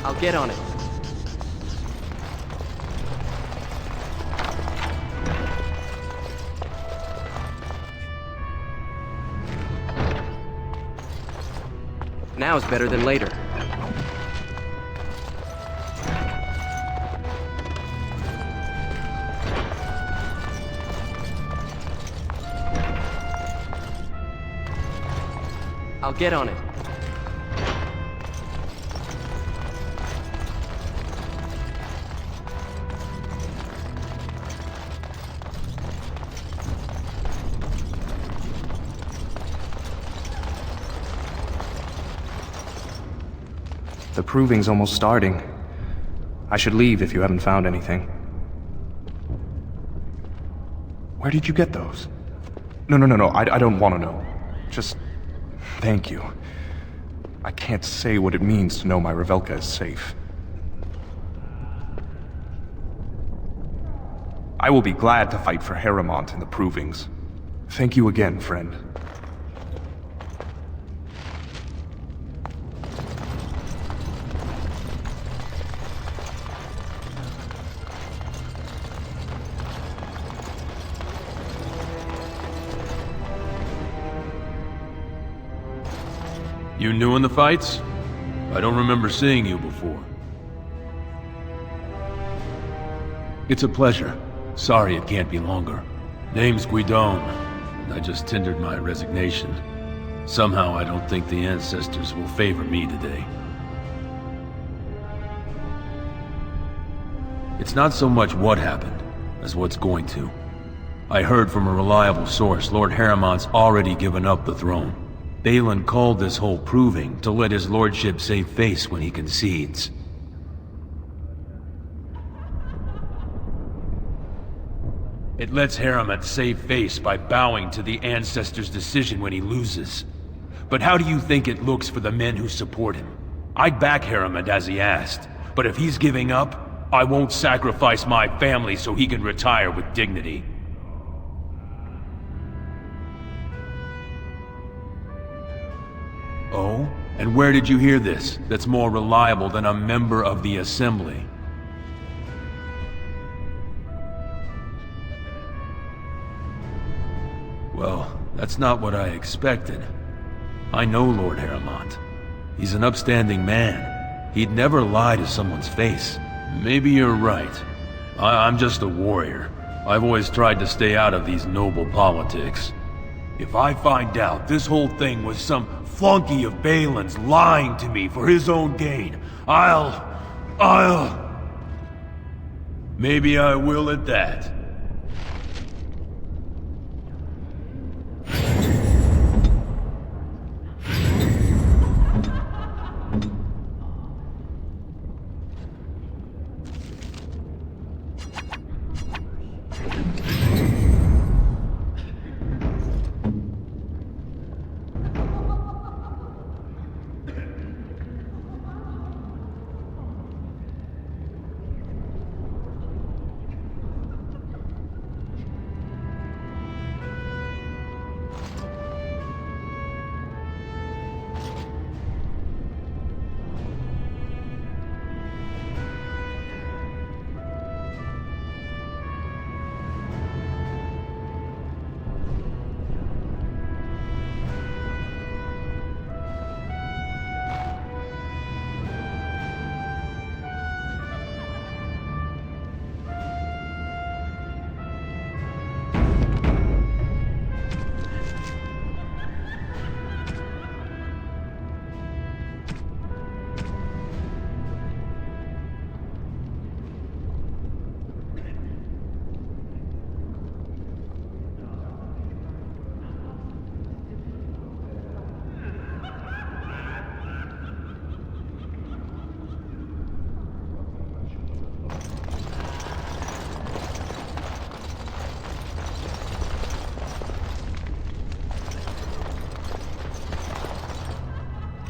I'll get on it. Now is better than later. I'll get on it. The proving's almost starting. I should leave if you haven't found anything. Where did you get those? No, I don't want to know. Just... thank you. I can't say what it means to know my Revelka is safe. I will be glad to fight for Harrimont in the provings. Thank you again, friend. You new in the fights? I don't remember seeing you before. It's a pleasure. Sorry it can't be longer. Name's Guidon. I just tendered my resignation. Somehow I don't think the ancestors will favor me today. It's not so much what happened, as what's going to. I heard from a reliable source Lord Harrimont's already given up the throne. Balin called this whole proving to let his lordship save face when he concedes. It lets Harrimont save face by bowing to the ancestors' decision when he loses. But how do you think it looks for the men who support him? I'd back Harrimont as he asked, but if he's giving up, I won't sacrifice my family so he can retire with dignity. Oh? And where did you hear this that's more reliable than a member of the Assembly? Well, that's not what I expected. I know Lord Harrimont. He's an upstanding man. He'd never lie to someone's face. Maybe you're right. I'm just a warrior. I've always tried to stay out of these noble politics. If I find out this whole thing was some flunky of Balin's lying to me for his own gain, Maybe I will at that.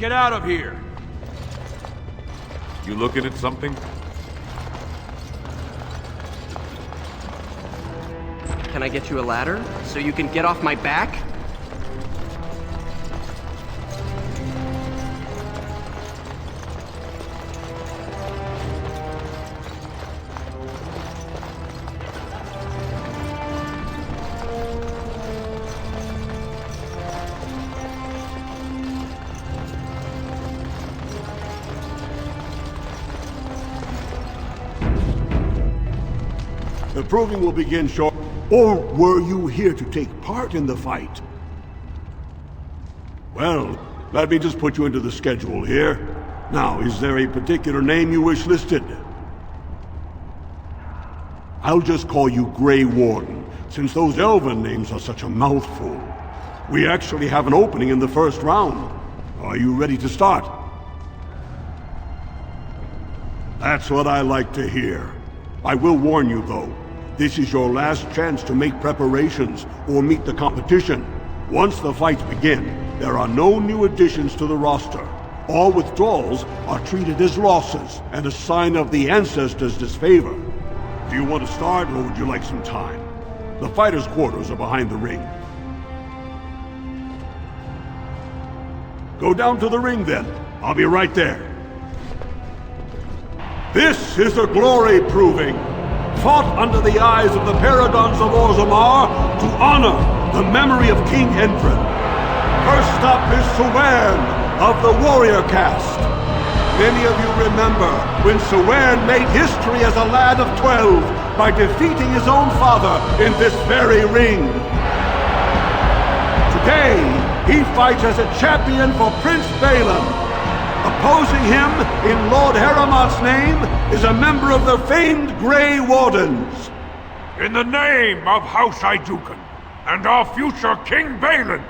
Get out of here! You looking at something? Can I get you a ladder so you can get off my back? The proving will begin shortly. Or were you here to take part in the fight? Well, let me just put you into the schedule here. Now, is there a particular name you wish listed? I'll just call you Grey Warden, since those elven names are such a mouthful. We actually have an opening in the first round. Are you ready to start? That's what I like to hear. I will warn you, though. This is your last chance to make preparations or meet the competition. Once the fights begin, there are no new additions to the roster. All withdrawals are treated as losses and a sign of the ancestors' disfavor. Do you want to start, or would you like some time? The fighters' quarters are behind the ring. Go down to the ring, then. I'll be right there. This is a glory proving, fought under the eyes of the Paragons of Orzammar to honor the memory of King Endrin. First up is Suwern of the Warrior Caste. Many of you remember when Suwern made history as a lad of 12 by defeating his own father in this very ring. Today, he fights as a champion for Prince Balin. Opposing him, in Lord Heramont's name, is a member of the famed Grey Wardens. In the name of House Aeducan and our future King Balin!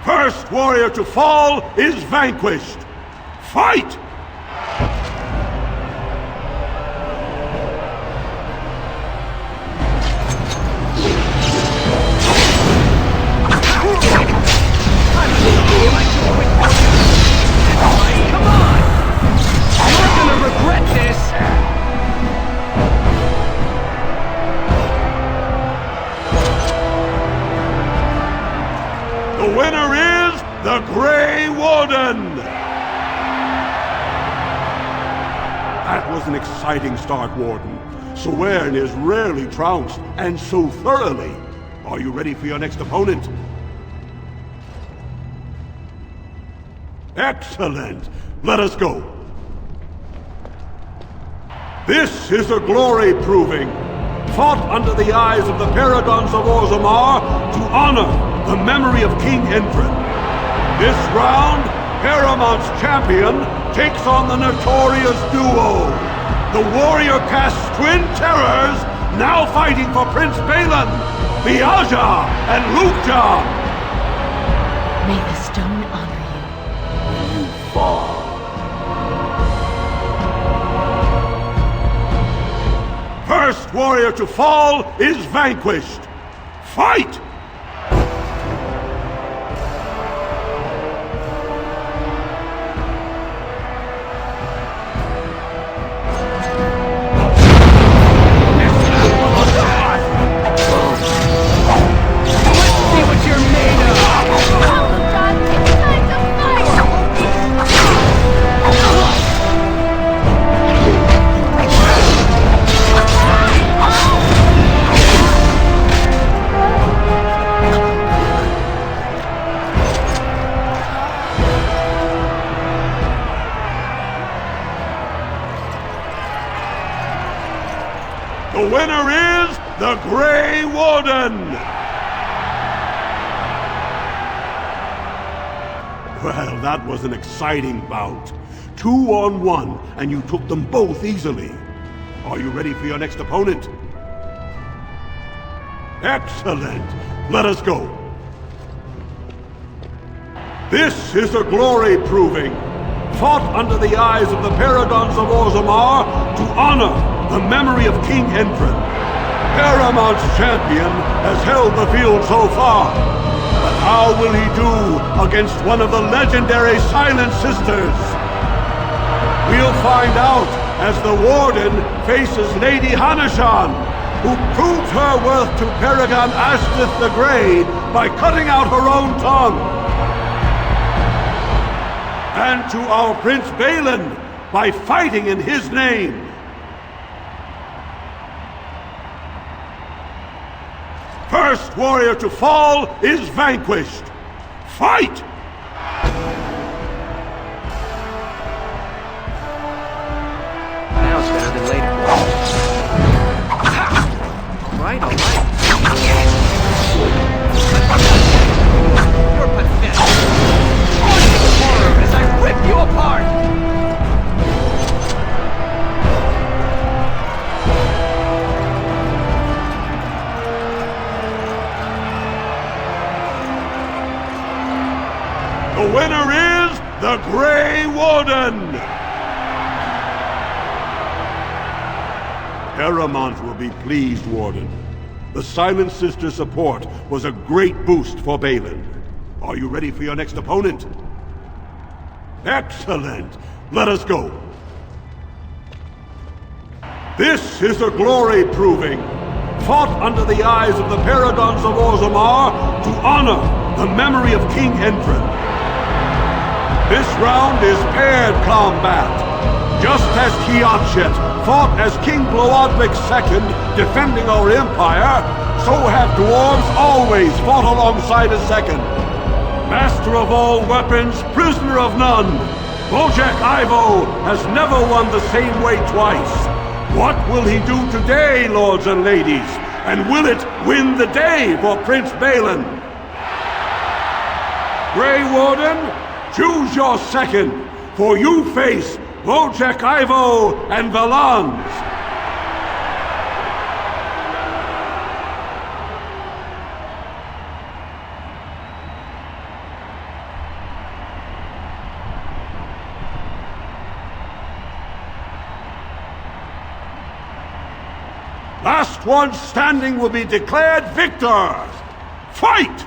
First warrior to fall is vanquished. Fight! The winner is the Grey Warden! That was an exciting start, Warden. Suwern is rarely trounced, and so thoroughly. Are you ready for your next opponent? Excellent! Let us go. This is a glory proving, fought under the eyes of the Paragons of Orzammar to honor the memory of King Endrin. This round, Heramont's champion takes on the notorious duo, the Warrior Caste Twin Terrors, now fighting for Prince Balin, Viaja and Lukja. May the stone honor you. You fall. First warrior to fall is vanquished. Fight! The winner is the Grey Warden! Well, that was an exciting bout. 2-on-1, and you took them both easily. Are you ready for your next opponent? Excellent! Let us go. This is a glory proving, fought under the eyes of the Paragons of Orzammar to honor the memory of King Endrin. Paramount's champion has held the field so far. But how will he do against one of the legendary Silent Sisters? We'll find out as the Warden faces Lady Hanashan, who proved her worth to Paragon Ashtith the Grey by cutting out her own tongue. And to our Prince Balin by fighting in his name. First warrior to fall is vanquished. Fight! Now it's better than later. All right, all right. You're pathetic. Watch the horror as I rip you apart! The winner is the Grey Warden! Paramount will be pleased, Warden. The Silent Sister support was a great boost for Balin. Are you ready for your next opponent? Excellent! Let us go. This is a glory proving, fought under the eyes of the Paragons of Orzammar to honor the memory of King Endrin. This round is paired combat. Just as Kianchet fought as King Bloodwick II defending our empire, so have dwarves always fought alongside a second. Master of all weapons, prisoner of none, Wojciech Ivo has never won the same way twice. What will he do today, lords and ladies? And will it win the day for Prince Balin? Grey Warden, choose your second, for you face Wojciech Ivo and Valance. Last one standing will be declared victor. Fight!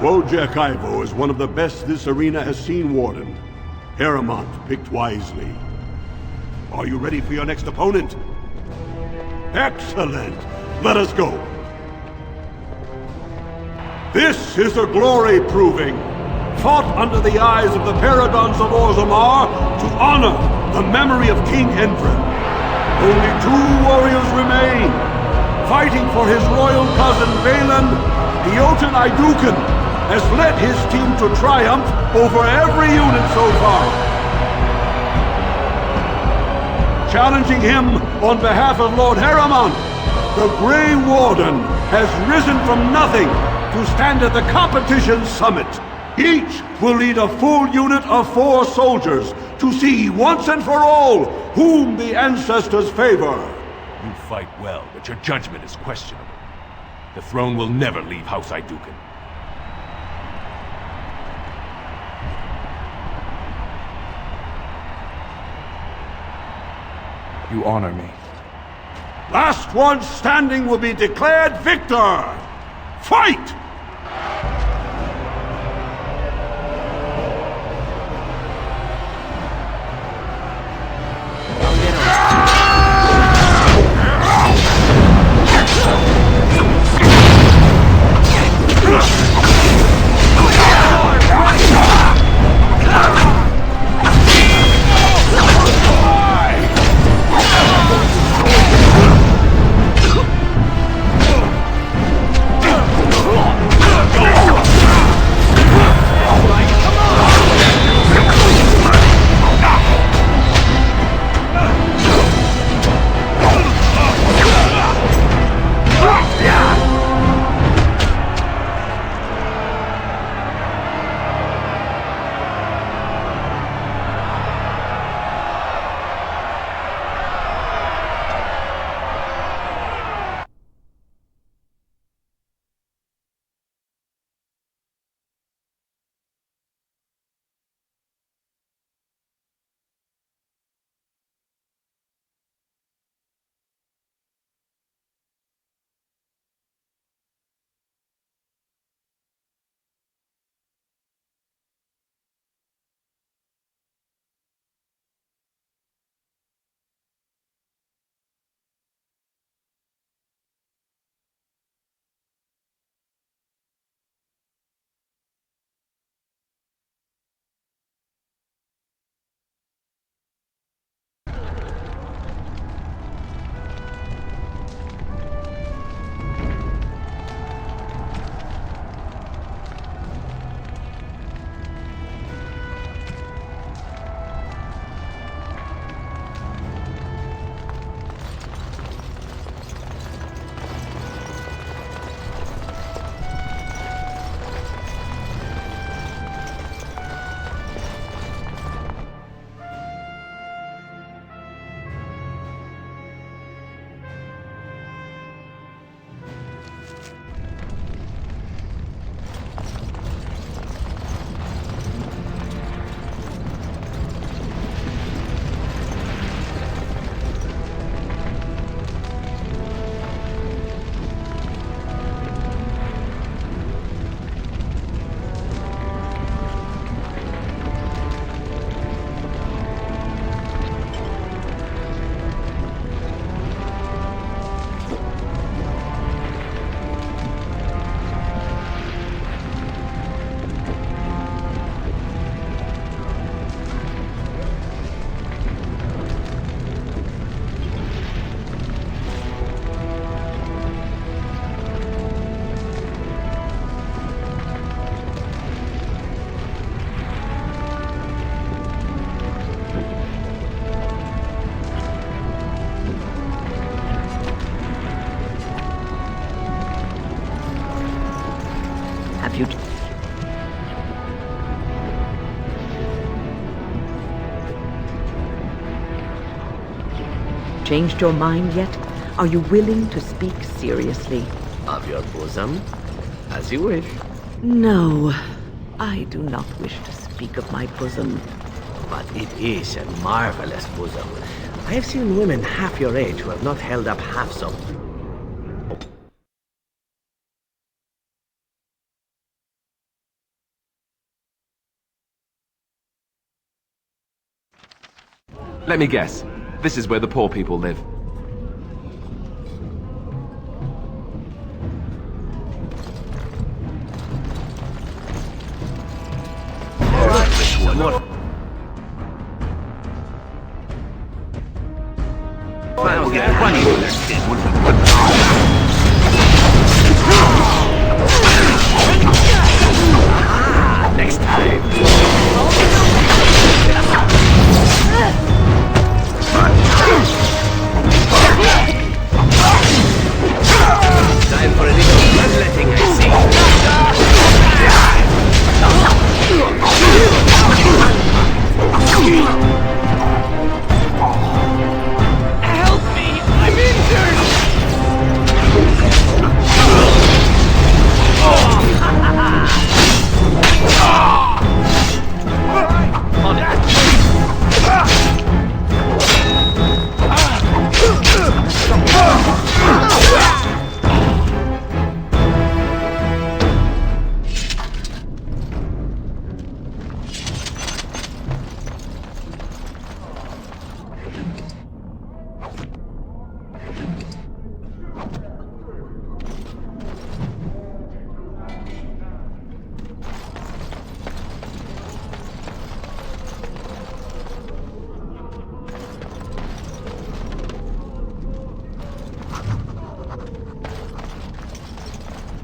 Wojciech Ivo is one of the best this arena has seen, Warden. Paramount picked wisely. Are you ready for your next opponent? Excellent! Let us go. This is a glory proving, fought under the eyes of the Paragons of Orzammar to honor the memory of King Endrin. Only two warriors remain, fighting for his royal cousin Balin. The Jotun Aeducan has led his team to triumph over every unit so far. Challenging him on behalf of Lord Harriman, the Grey Warden has risen from nothing to stand at the competition summit. Each will lead a full unit of 4 soldiers to see once and for all whom the ancestors favor. You fight well, but your judgment is questionable. The throne will never leave House Aeducan. You honor me. Last one standing will be declared victor. Fight! changed your mind yet? Are you willing to speak seriously? Of your bosom? As you wish. No, I do not wish to speak of my bosom. But it is a marvelous bosom. I have seen women half your age who have not held up half so. Let me guess. This is where the poor people live. We'll get running with their kid. Next time. Time for a little bloodletting, I see. Help me! I'm injured!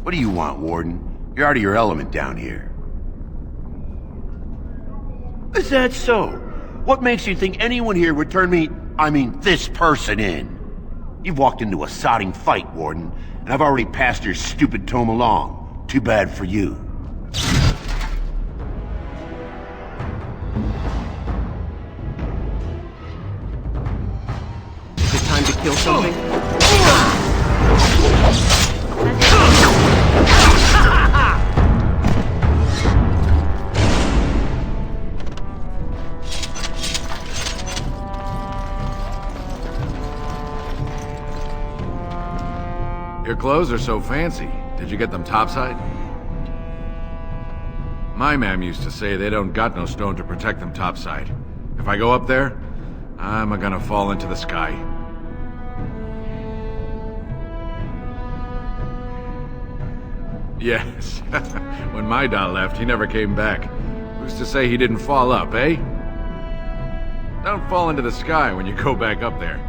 What do you want, Warden? You're out of your element down here. Is that so? What makes you think anyone here would turn this person in? You've walked into a sodding fight, Warden, and I've already passed your stupid tome along. Too bad for you. Is it time to kill something? Your clothes are so fancy. Did you get them topside? My ma'am used to say they don't got no stone to protect them topside. If I go up there, I'm gonna fall into the sky. Yes. When my doll left, he never came back. Who's to say he didn't fall up, eh? Don't fall into the sky when you go back up there.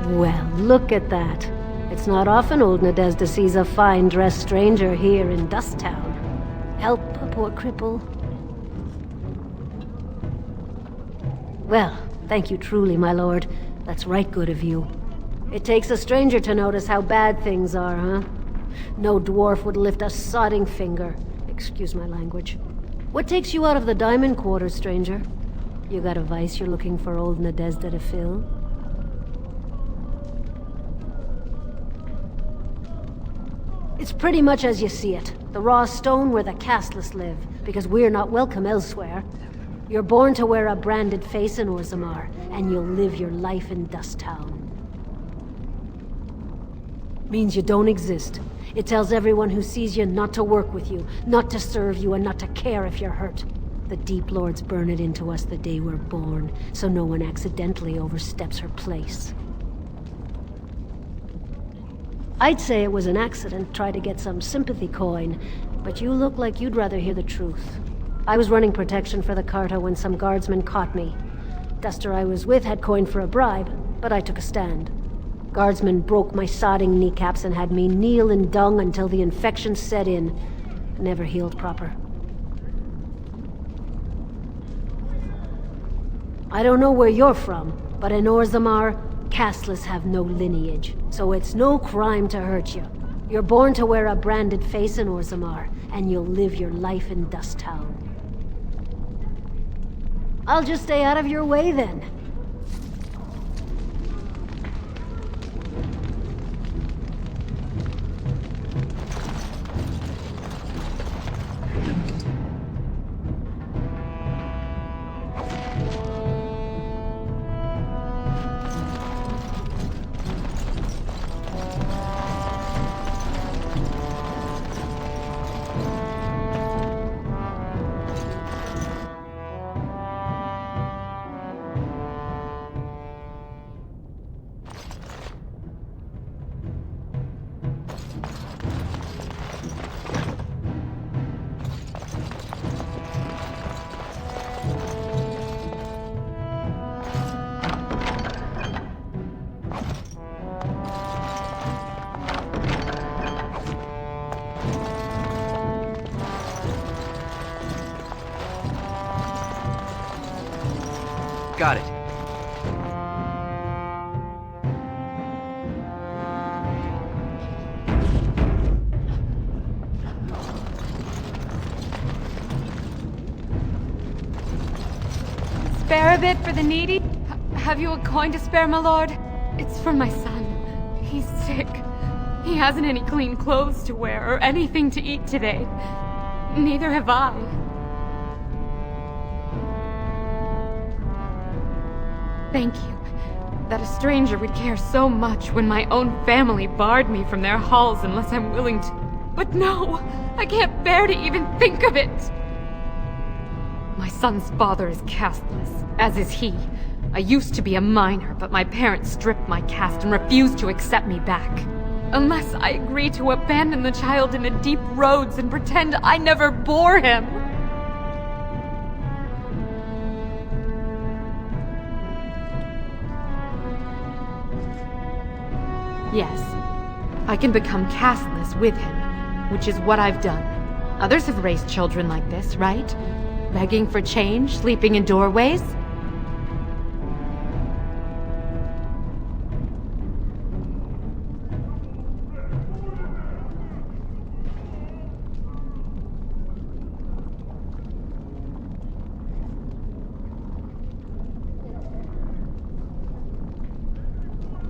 Well, look at that. It's not often old Nadezhda sees a fine-dressed stranger here in Dusttown. Help a poor cripple. Well, thank you truly, my lord. That's right good of you. It takes a stranger to notice how bad things are, huh? No dwarf would lift a sodding finger. Excuse my language. What takes you out of the Diamond Quarters, stranger? You got a vice you're looking for old Nadezhda to fill? It's pretty much as you see it. The raw stone where the casteless live, because we're not welcome elsewhere. You're born to wear a branded face in Orzammar, and you'll live your life in Dusttown. Means you don't exist. It tells everyone who sees you not to work with you, not to serve you, and not to care if you're hurt. The Deep Lords burn it into us the day we're born, so no one accidentally oversteps her place. I'd say it was an accident, try to get some sympathy coin, but you look like you'd rather hear the truth. I was running protection for the Carta when some guardsmen caught me. Duster I was with had coin for a bribe, but I took a stand. Guardsmen broke my sodding kneecaps and had me kneel in dung until the infection set in. Never healed proper. I don't know where you're from, but in Orzammar, casteless have no lineage, so it's no crime to hurt you. You're born to wear a branded face in Orzammar, and you'll live your life in Dusttown. I'll just stay out of your way then. Got it. Spare a bit for the needy? Have you a coin to spare, my lord? It's for my son. He's sick. He hasn't any clean clothes to wear or anything to eat today. Neither have I. Thank you. That a stranger would care so much when my own family barred me from their halls unless I'm willing to. But no! I can't bear to even think of it! My son's father is casteless, as is he. I used to be a minor, but my parents stripped my caste and refused to accept me back. Unless I agree to abandon the child in the deep roads and pretend I never bore him. Yes, I can become casteless with him, which is what I've done. Others have raised children like this, right? Begging for change, sleeping in doorways?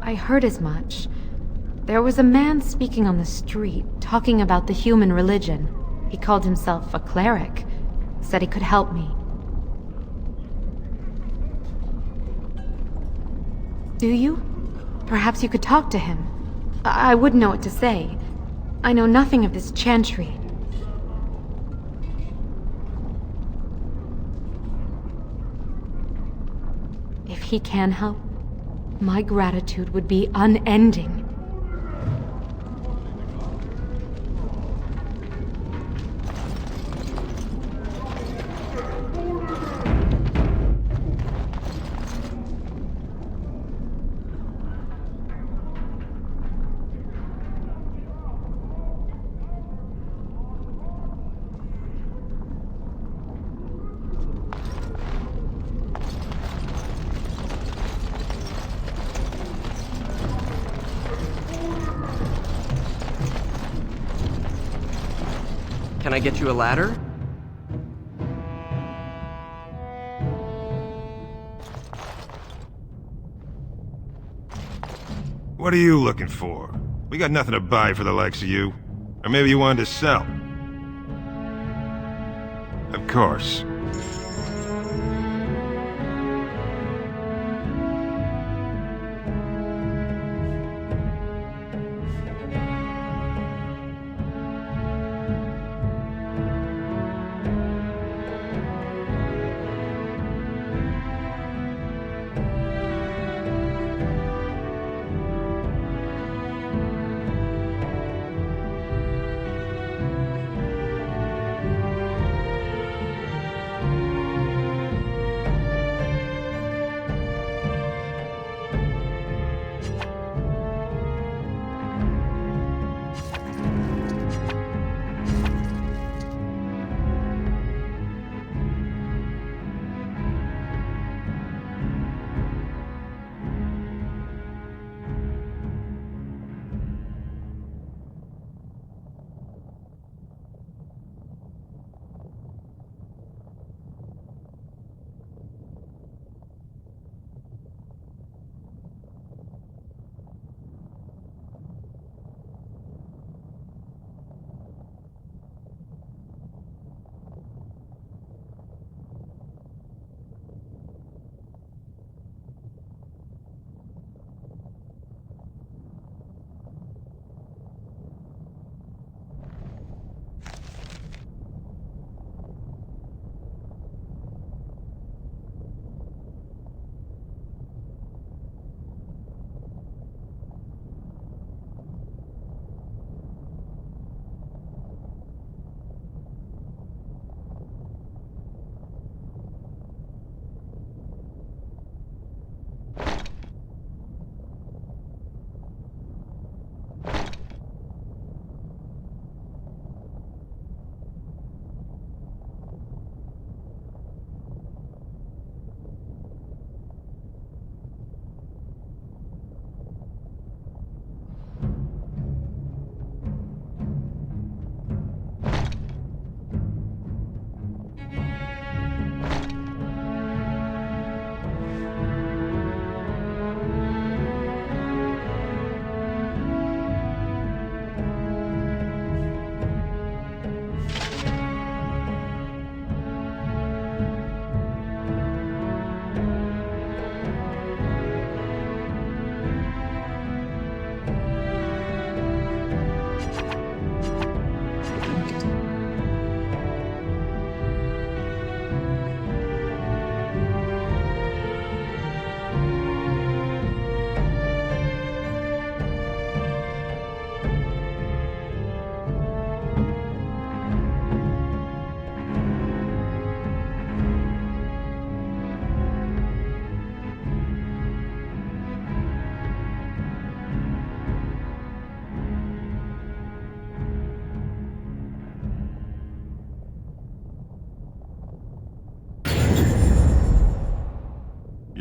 I heard as much. There was a man speaking on the street, talking about the human religion. He called himself a cleric. Said he could help me. Do you? Perhaps you could talk to him. I wouldn't know what to say. I know nothing of this chantry. If he can help, my gratitude would be unending. Can I get you a ladder? What are you looking for? We got nothing to buy for the likes of you. Or maybe you wanted to sell. Of course.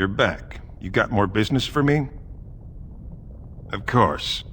you're back. You got more business for me? Of course.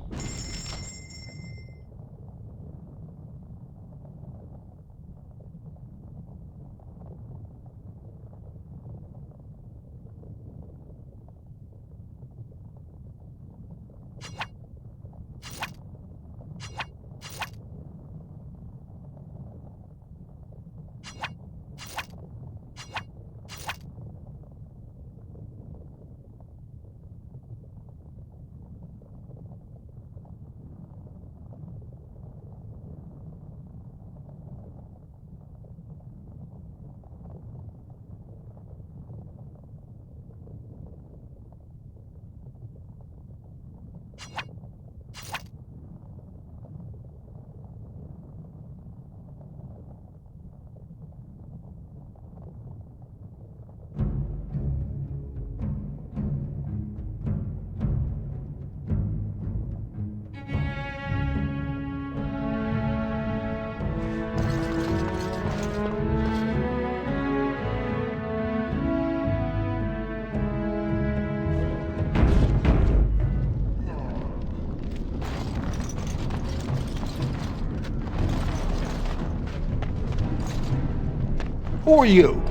Who are you?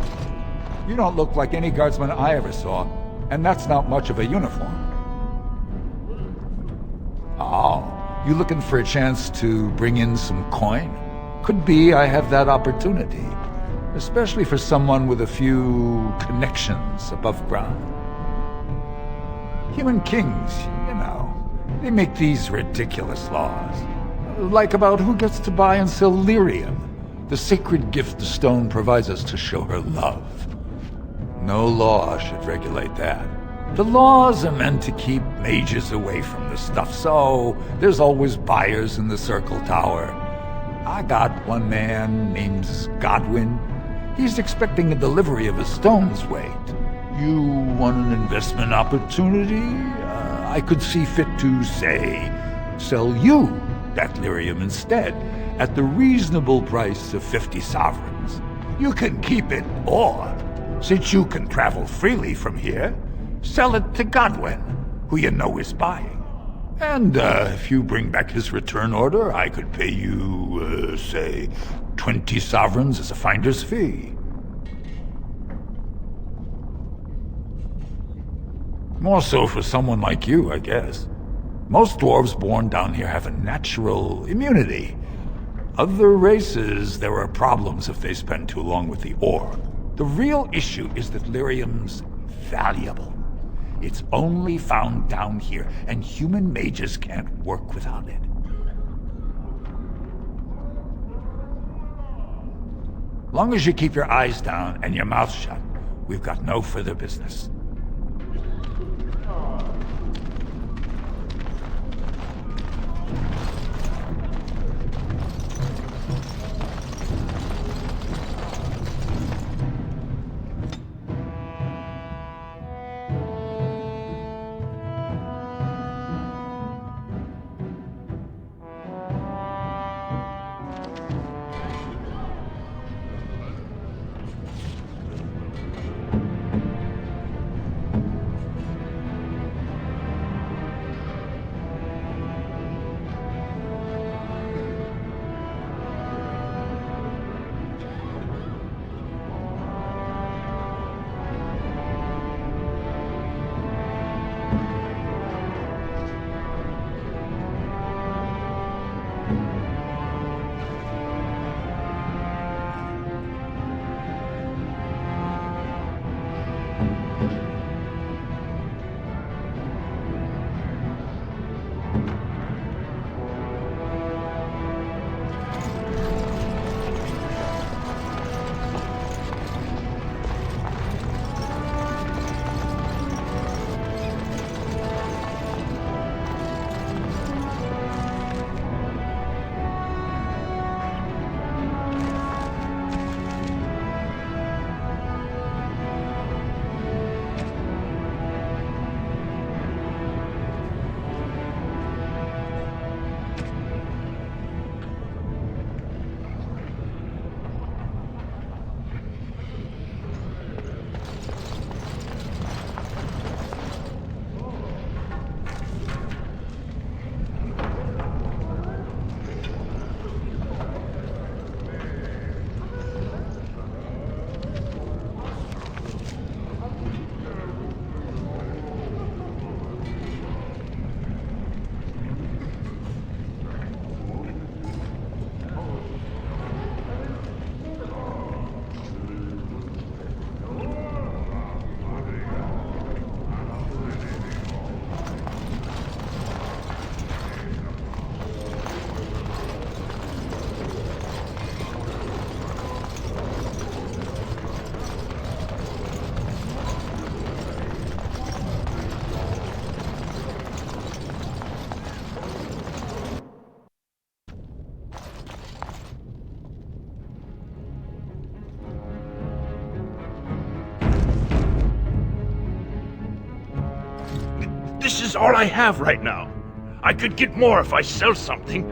You don't look like any guardsman I ever saw, and that's not much of a uniform. Oh, you looking for a chance to bring in some coin? Could be I have that opportunity, especially for someone with a few connections above ground. Human kings, you know, they make these ridiculous laws. Like about who gets to buy and sell lyrium, the sacred gift the stone provides us to show her love. No law should regulate that. The laws are meant to keep mages away from the stuff, so there's always buyers in the Circle Tower. I got one man named Godwin. He's expecting a delivery of a stone's weight. You want an investment opportunity? I could see fit to, say, sell you that lyrium instead, at the reasonable price of 50 sovereigns. You can keep it, or, since you can travel freely from here, sell it to Godwin, who you know is buying. And if you bring back his return order, I could pay you, say, 20 sovereigns as a finder's fee. More so for someone like you, I guess. Most dwarves born down here have a natural immunity. Other races, there are problems if they spend too long with the ore. The real issue is that lyrium's valuable. It's only found down here, and human mages can't work without it. Long as you keep your eyes down and your mouth shut, we've got no further business. This is all I have right now. I could get more if I sell something.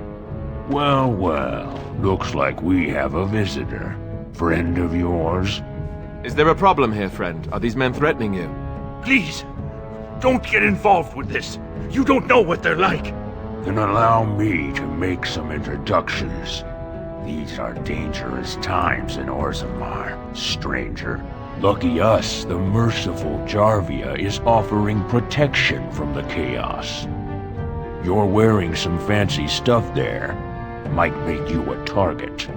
Well, well. Looks like we have a visitor. Friend of yours? Is there a problem here, friend? Are these men threatening you? Please, don't get involved with this. You don't know what they're like. Then allow me to make some introductions. These are dangerous times in Orzammar, stranger. Lucky us, the merciful Jarvia is offering protection from the chaos. You're wearing some fancy stuff there. Might make you a target.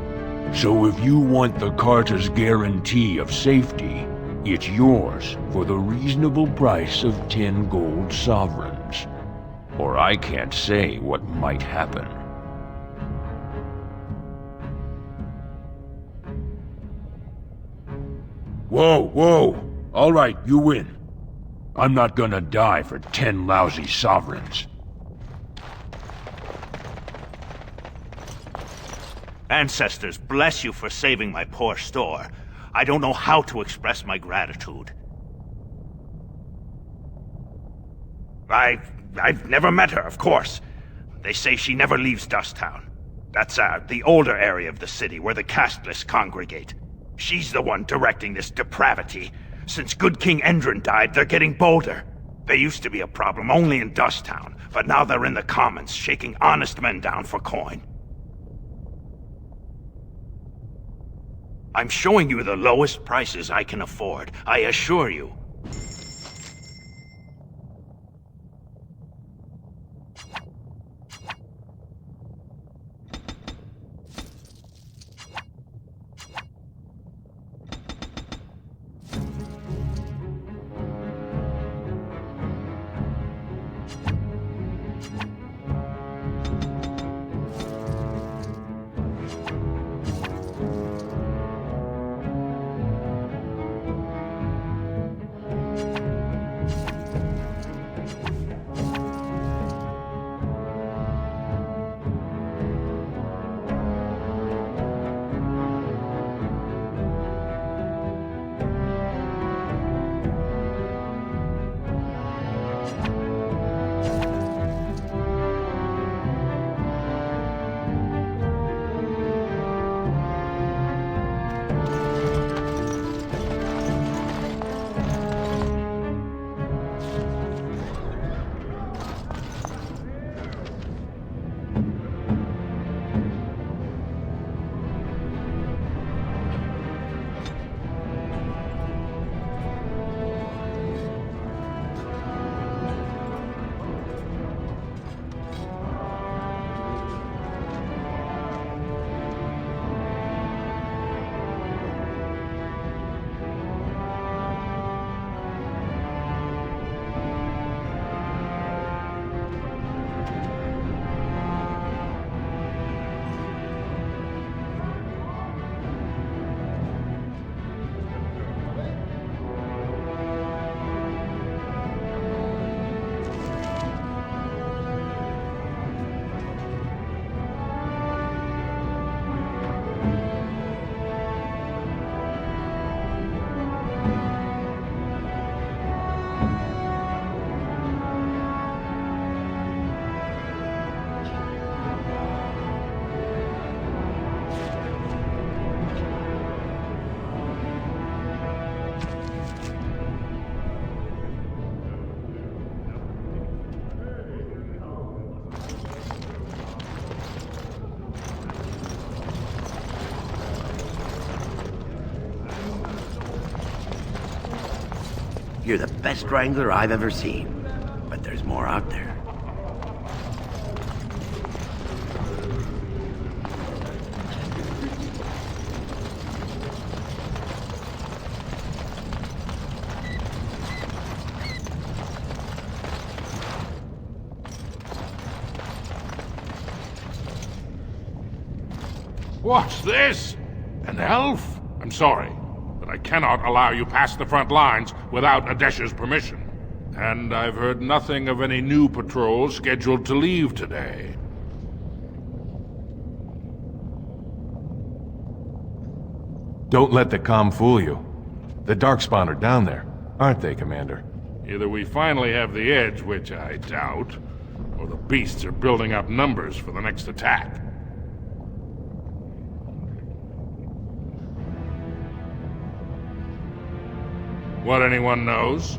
So if you want the Carta's guarantee of safety, it's yours for the reasonable price of 10 gold sovereigns. Or I can't say what might happen. Whoa, whoa! All right, you win. I'm not gonna die for 10 lousy sovereigns. Ancestors, bless you for saving my poor store. I don't know how to express my gratitude. I've never met her, of course. They say she never leaves Dusttown. That's the older area of the city where the casteless congregate. She's the one directing this depravity. Since good King Endron died, they're getting bolder. They used to be a problem only in Dusttown, but now they're in the commons, shaking honest men down for coin. I'm showing you the lowest prices I can afford, I assure you. You're the best wrangler I've ever seen. But there's more out there. What's this? An elf? I'm sorry, but I cannot allow you past the front lines without Adesh's permission. And I've heard nothing of any new patrols scheduled to leave today. Don't let the comm fool you. The Darkspawn are down there, aren't they, Commander? Either we finally have the edge, which I doubt, or the beasts are building up numbers for the next attack. What anyone knows?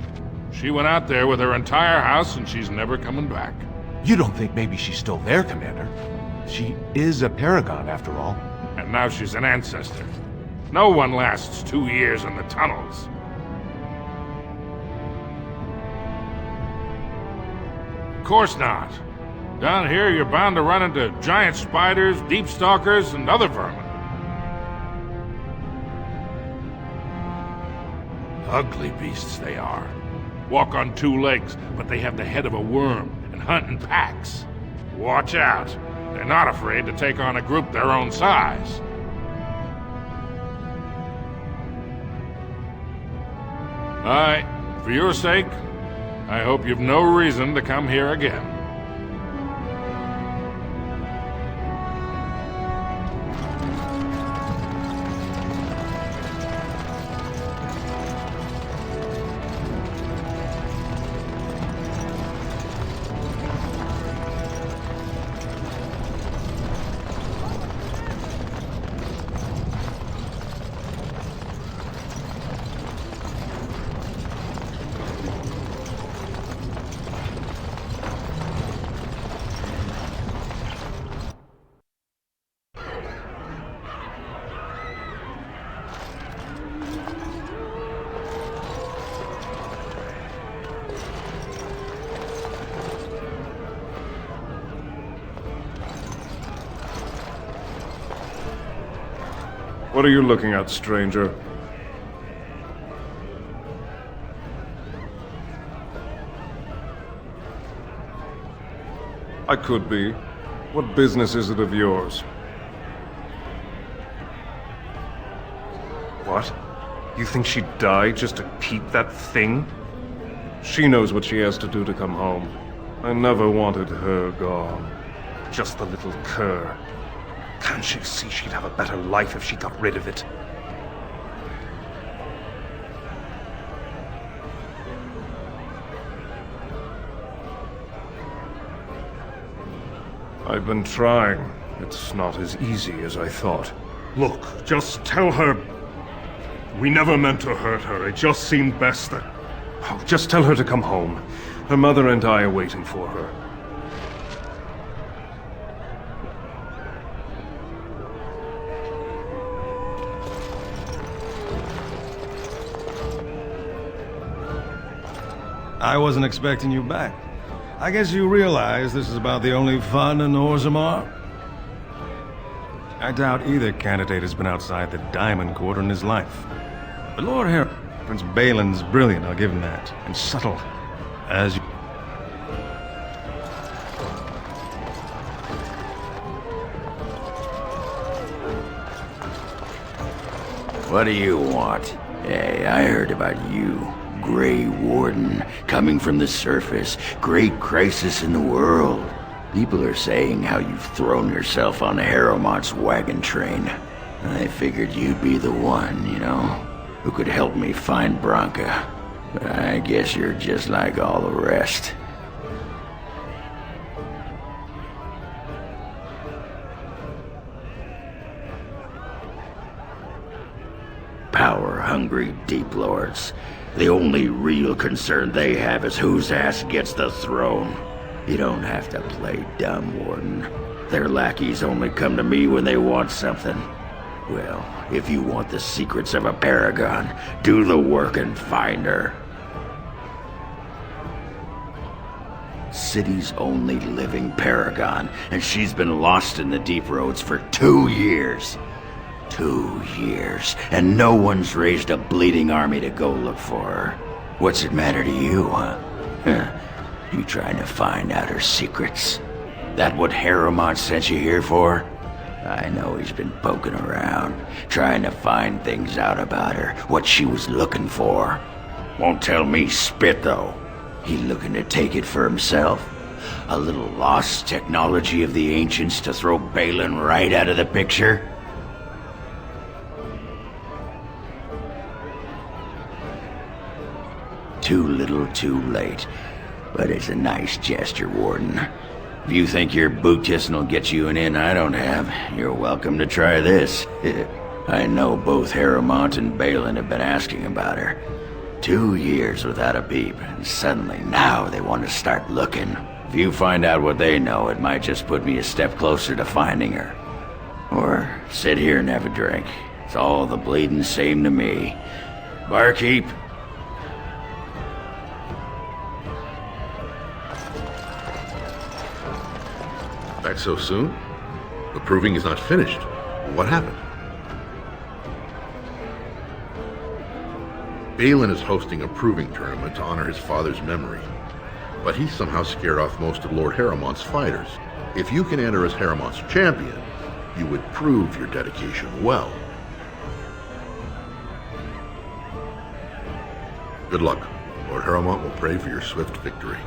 She went out there with her entire house and she's never coming back. You don't think maybe she's still there, Commander? She is a Paragon, after all. And now she's an ancestor. No one lasts 2 years in the tunnels. Of course not. Down here, you're bound to run into giant spiders, deep stalkers, and other vermin. Ugly beasts they are. Walk on 2 legs, but they have the head of a worm and hunt in packs. Watch out. They're not afraid to take on a group their own size. Alright, for your sake, I hope you've no reason to come here again. What are you looking at, stranger? I could be. What business is it of yours? What? You think she'd die just to keep that thing? She knows what she has to do to come home. I never wanted her gone. Just the little cur. Can't she see she'd have a better life if she got rid of it? I've been trying. It's not as easy as I thought. Look, just tell her... We never meant to hurt her. It just seemed best that... Oh, just tell her to come home. Her mother and I are waiting for her. I wasn't expecting you back. I guess you realize this is about the only fun in Orzammar? I doubt either candidate has been outside the Diamond Quarter in his life. But Lord Harry, Prince Balin's brilliant, I'll give him that. And subtle, as you... What do you want? Hey, I heard about you. Grey Warden, coming from the surface. Great crisis in the world. People are saying how you've thrown yourself on Harrowmont's wagon train. I figured you'd be the one, you know, who could help me find Branka. But I guess you're just like all the rest. Power-hungry Deep Lords. The only real concern they have is whose ass gets the throne. You don't have to play dumb, Warden. Their lackeys only come to me when they want something. Well, if you want the secrets of a Paragon, do the work and find her. City's only living Paragon, and she's been lost in the Deep Roads for 2 years. 2 years, and no one's raised a bleeding army to go look for her. What's it matter to you, huh? You trying to find out her secrets? That what Harrowmont sent you here for? I know he's been poking around, trying to find things out about her, what she was looking for. Won't tell me spit, though. He looking to take it for himself? A little lost technology of the ancients to throw Balin right out of the picture? Too little too late. But it's a nice gesture, Warden. If you think your boot kissing will get you an in I don't have, you're welcome to try this. I know both Harrowmont and Balin have been asking about her. 2 years without a peep, and suddenly now they want to start looking. If you find out what they know, it might just put me a step closer to finding her. Or sit here and have a drink. It's all the bleeding same to me. Barkeep. Back so soon? The proving is not finished. What happened? Balin is hosting a proving tournament to honor his father's memory. But he somehow scared off most of Lord Harrowmont's fighters. If you can enter as Harrowmont's champion, you would prove your dedication well. Good luck. Lord Harrowmont will pray for your swift victory.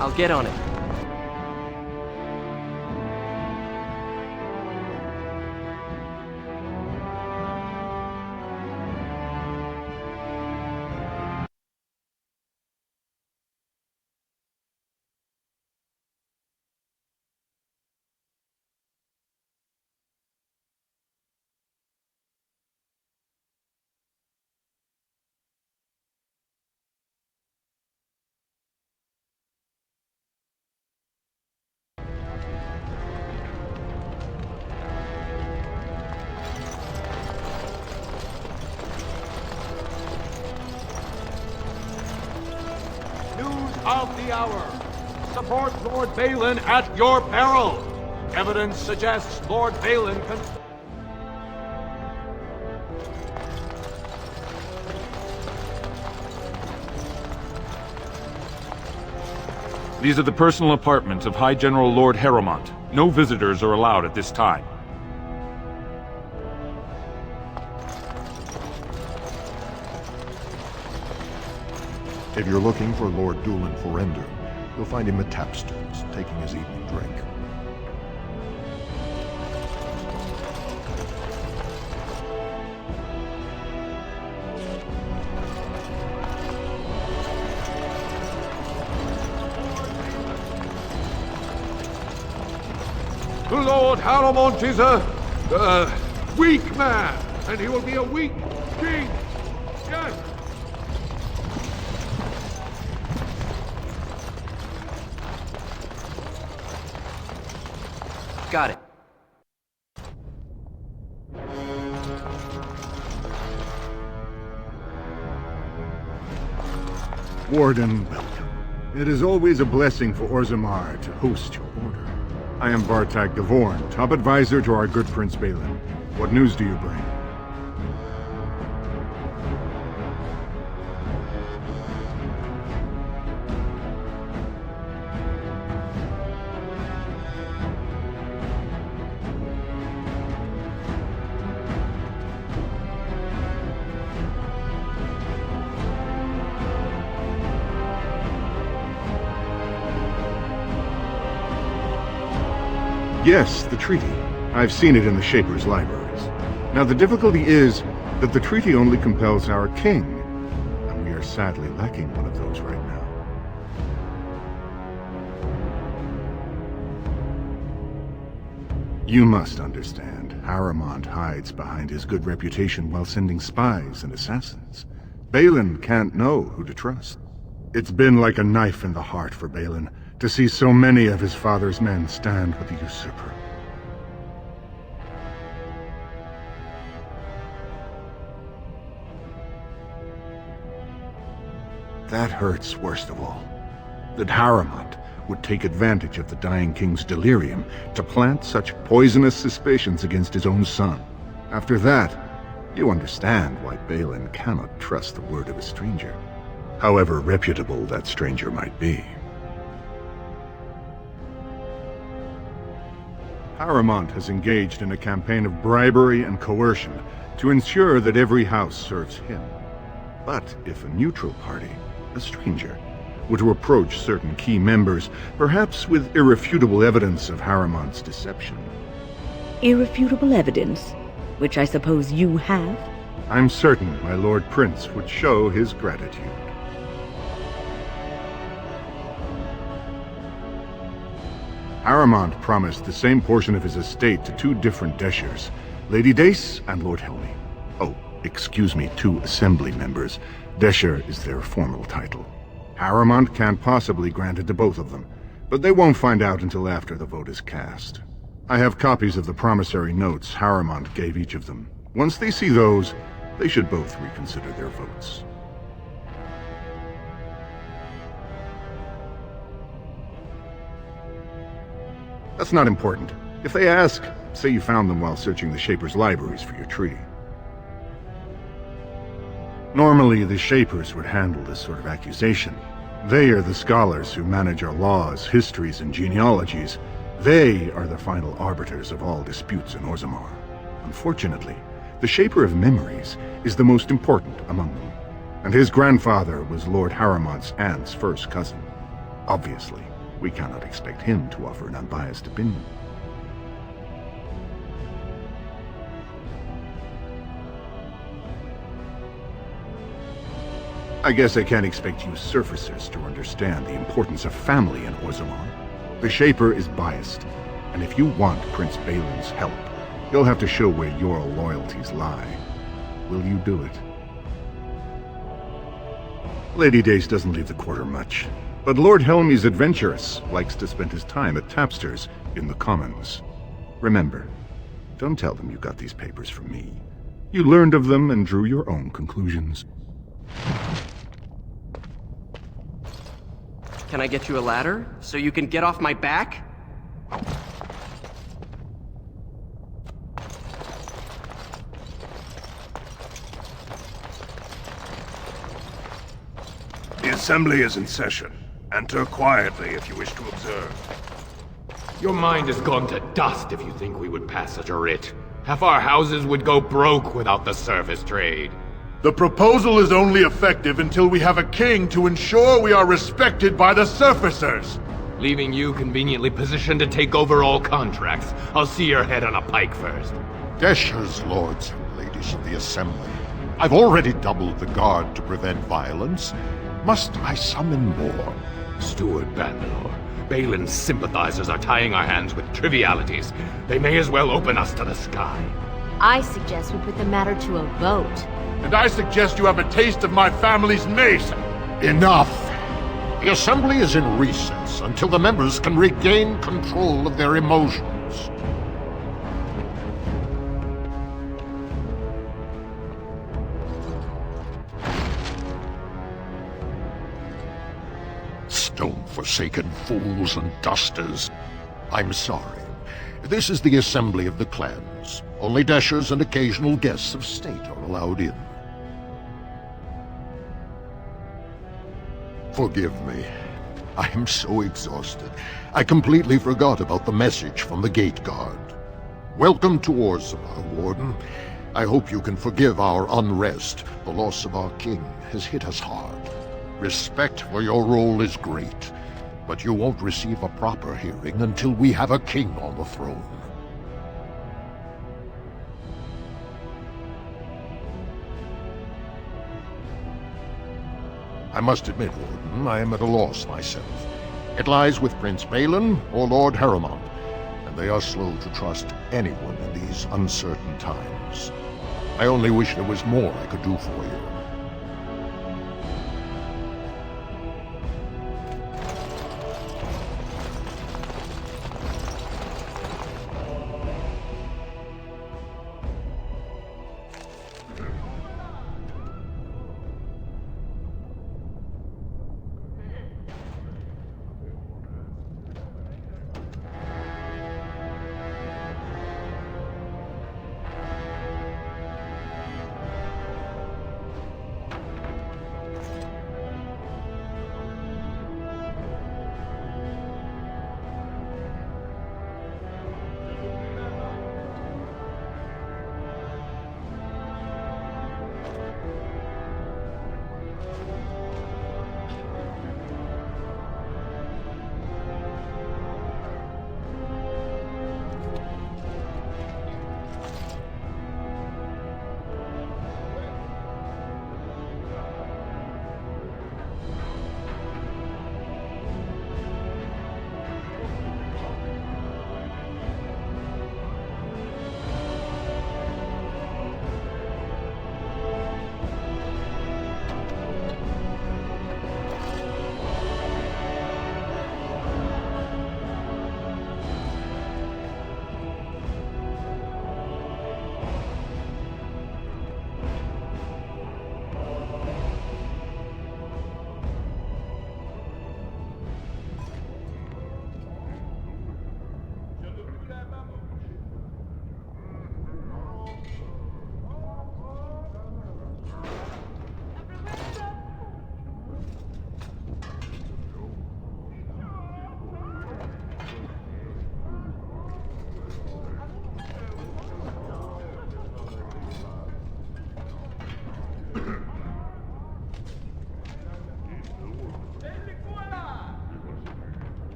I'll get on it. Of the hour. Support Lord Balin at your peril. Evidence suggests Lord Balin can... These are the personal apartments of High General Lord Harrowmont. No visitors are allowed at this time. If you're looking for Lord Dulin Forender, you'll find him at Tapstones, taking his evening drink. Lord Harrowmont is a weak man, and he will be a weak king. Yes. Got it. Warden, welcome. It is always a blessing for Orzammar to host your order. I am Bartak Gavorn, top advisor to our good Prince Balin. What news do you bring? Yes, the treaty. I've seen it in the Shaper's libraries. Now the difficulty is that the treaty only compels our king, and we are sadly lacking one of those right now. You must understand, Harrowmont hides behind his good reputation while sending spies and assassins. Balin can't know who to trust. It's been like a knife in the heart for Balin to see so many of his father's men stand with the usurper. That hurts worst of all. That Harrowmont would take advantage of the dying king's delirium to plant such poisonous suspicions against his own son. After that, you understand why Balin cannot trust the word of a stranger. however reputable that stranger might be. Harrowmont has engaged in a campaign of bribery and coercion to ensure that every house serves him. But if a neutral party, a stranger, were to approach certain key members, perhaps with irrefutable evidence of Harrowmont's deception. Irrefutable evidence, which I suppose you have? I'm certain my Lord Prince would show his gratitude. Harrowmont promised the same portion of his estate to two different Deshers, Lady Dace and Lord Helmy. Oh, excuse me, two assembly members. Desher is their formal title. Harrowmont can't possibly grant it to both of them, but they won't find out until after the vote is cast. I have copies of the promissory notes Harrowmont gave each of them. Once they see those, they should both reconsider their votes. That's not important. If they ask, say you found them while searching the Shapers' libraries for your treaty. Normally, the Shapers would handle this sort of accusation. They are the scholars who manage our laws, histories, and genealogies. They are the final arbiters of all disputes in Orzammar. Unfortunately, the Shaper of Memories is the most important among them, and his grandfather was Lord Harrowmont's aunt's first cousin. Obviously, we cannot expect him to offer an unbiased opinion. I guess I can't expect you surfacers to understand the importance of family in Orzammar. The Shaper is biased, and if you want Prince Balin's help, you'll have to show where your loyalties lie. Will you do it? Lady Dace doesn't leave the quarter much, but Lord Helmy's adventurous, likes to spend his time at Tapster's in the Commons. Remember, don't tell them you got these papers from me. You learned of them and drew your own conclusions. Can I get you a ladder, so you can get off my back? The assembly is in session. Enter quietly if you wish to observe. Your mind has gone to dust if you think we would pass such a writ. Half our houses would go broke without the service trade. The proposal is only effective until we have a king to ensure we are respected by the surfacers. Leaving you conveniently positioned to take over all contracts. I'll see your head on a pike first. Desher's lords and ladies of the Assembly, I've already doubled the guard to prevent violence. Must I summon more? Steward Bandalore, Balin's sympathizers are tying our hands with trivialities. They may as well open us to the sky. I suggest we put the matter to a vote. And I suggest you have a taste of my family's mace. Enough! The Assembly is in recess until the members can regain control of their emotions. Stone-forsaken fools and dusters. I'm sorry. This is the Assembly of the Clans. Only Deshers and occasional guests of state are allowed in. Forgive me. I am so exhausted. I completely forgot about the message from the Gate Guard. Welcome to Orzammar, Warden. I hope you can forgive our unrest. The loss of our king has hit us hard. Respect for your role is great, but you won't receive a proper hearing until we have a king on the throne. I must admit, Warden, I am at a loss myself. It lies with Prince Balin or Lord Harrowmont, and they are slow to trust anyone in these uncertain times. I only wish there was more I could do for you.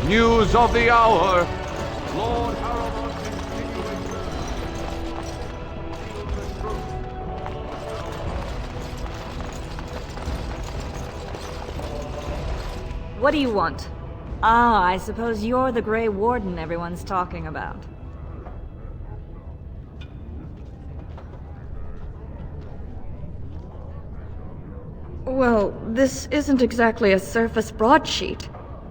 News of the hour. Lord Haramont continuing. What do you want? Ah, I suppose you're the Grey Warden everyone's talking about. Well, this isn't exactly a surface broadsheet.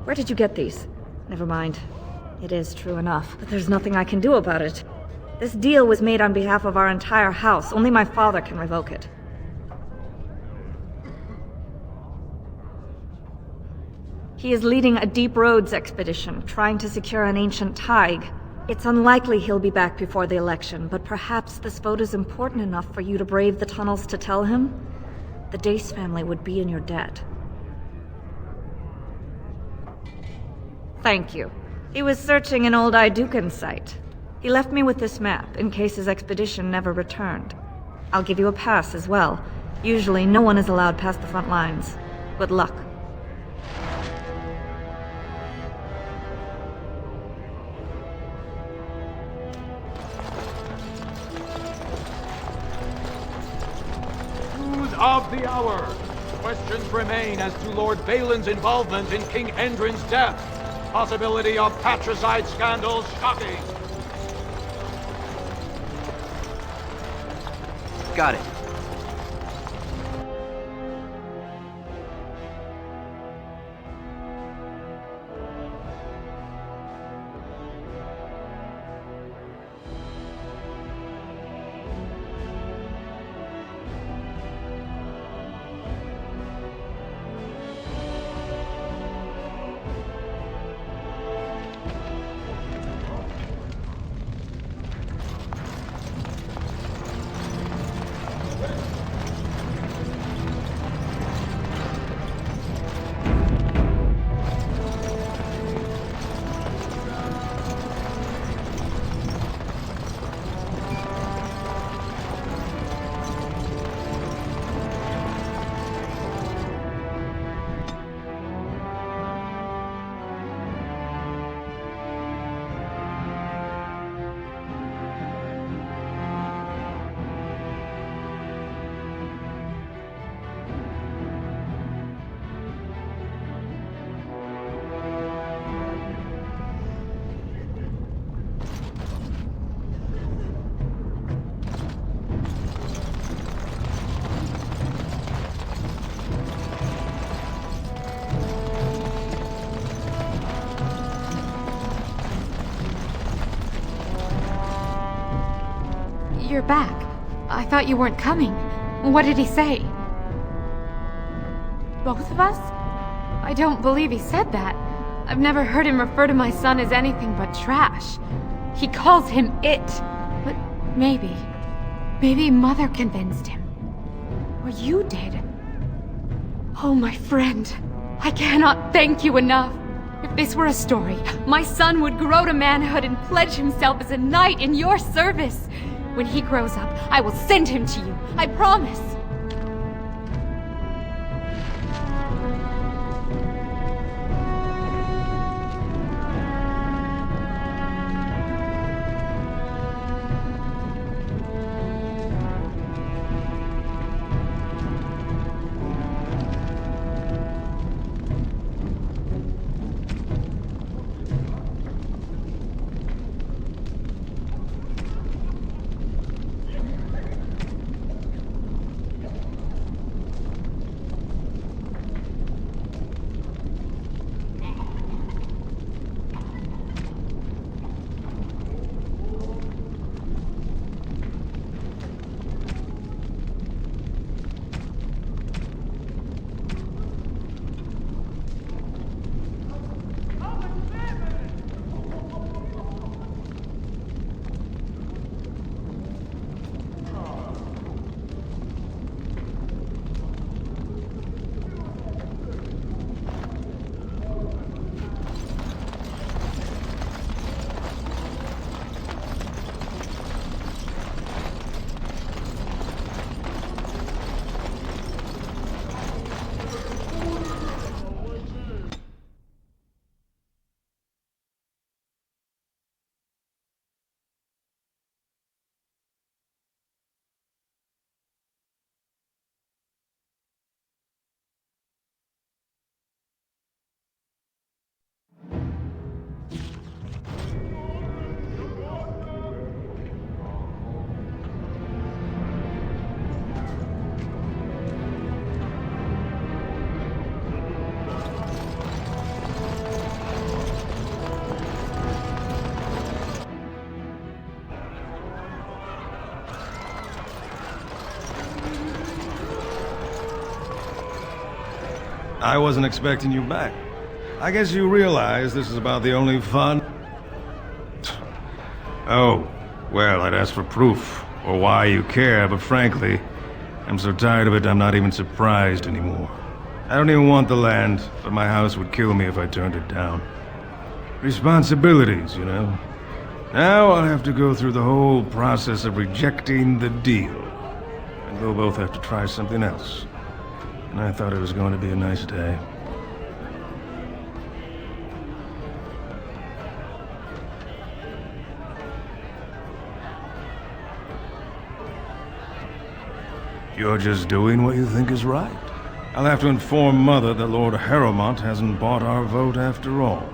Where did you get these? Never mind. It is true enough, but there's nothing I can do about it. This deal was made on behalf of our entire house. Only my father can revoke it. He is leading a Deep Roads expedition, trying to secure an ancient Tig. It's unlikely he'll be back before the election, but perhaps this vote is important enough for you to brave the tunnels to tell him? The Dace family would be in your debt. Thank you. He was searching an old Idukan site. He left me with this map, in case his expedition never returned. I'll give you a pass as well. Usually, no one is allowed past the front lines. Good luck. News of the hour. Questions remain as to Lord Balin's involvement in King Endrin's death. Possibility of patricide scandals shocking. Got it. You're back. I thought you weren't coming. What did he say? Both of us? I don't believe he said that. I've never heard him refer to my son as anything but trash. He calls him it. But maybe Mother convinced him. Or you did. Oh, my friend. I cannot thank you enough. If this were a story, my son would grow to manhood and pledge himself as a knight in your service. When he grows up, I will send him to you. I promise. I wasn't expecting you back. I guess you realize this is about the only fun... Oh, well, I'd ask for proof, or why you care, but frankly, I'm so tired of it I'm not even surprised anymore. I don't even want the land, but my house would kill me if I turned it down. Responsibilities, you know. Now I'll have to go through the whole process of rejecting the deal. And we'll both have to try something else. And I thought it was going to be a nice day. You're just doing what you think is right. I'll have to inform Mother that Lord Harrowmont hasn't bought our vote after all.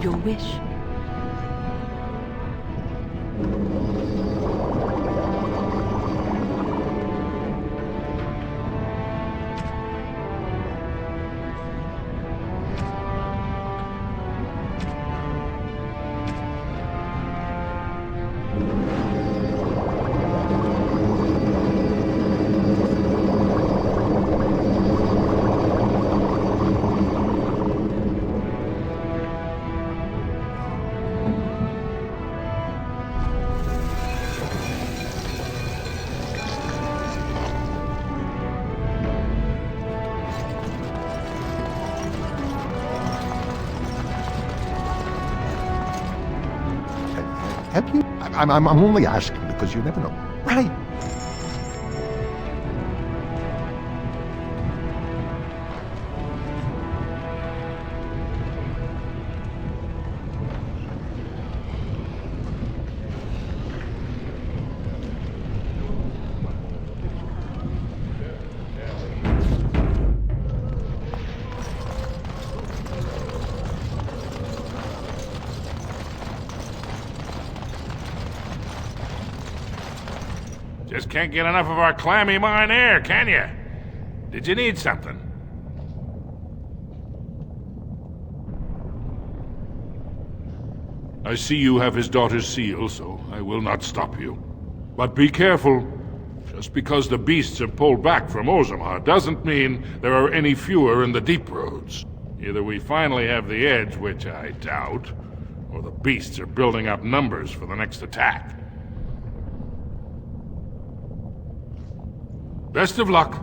Your wish. Have you? I'm only asking because you never know. Right. Just can't get enough of our clammy mine air, can you? Did you need something? I see you have his daughter's seal, so I will not stop you. But be careful. Just because the beasts have pulled back from Orzammar doesn't mean there are any fewer in the deep roads. Either we finally have the edge, which I doubt, or the beasts are building up numbers for the next attack. Best of luck.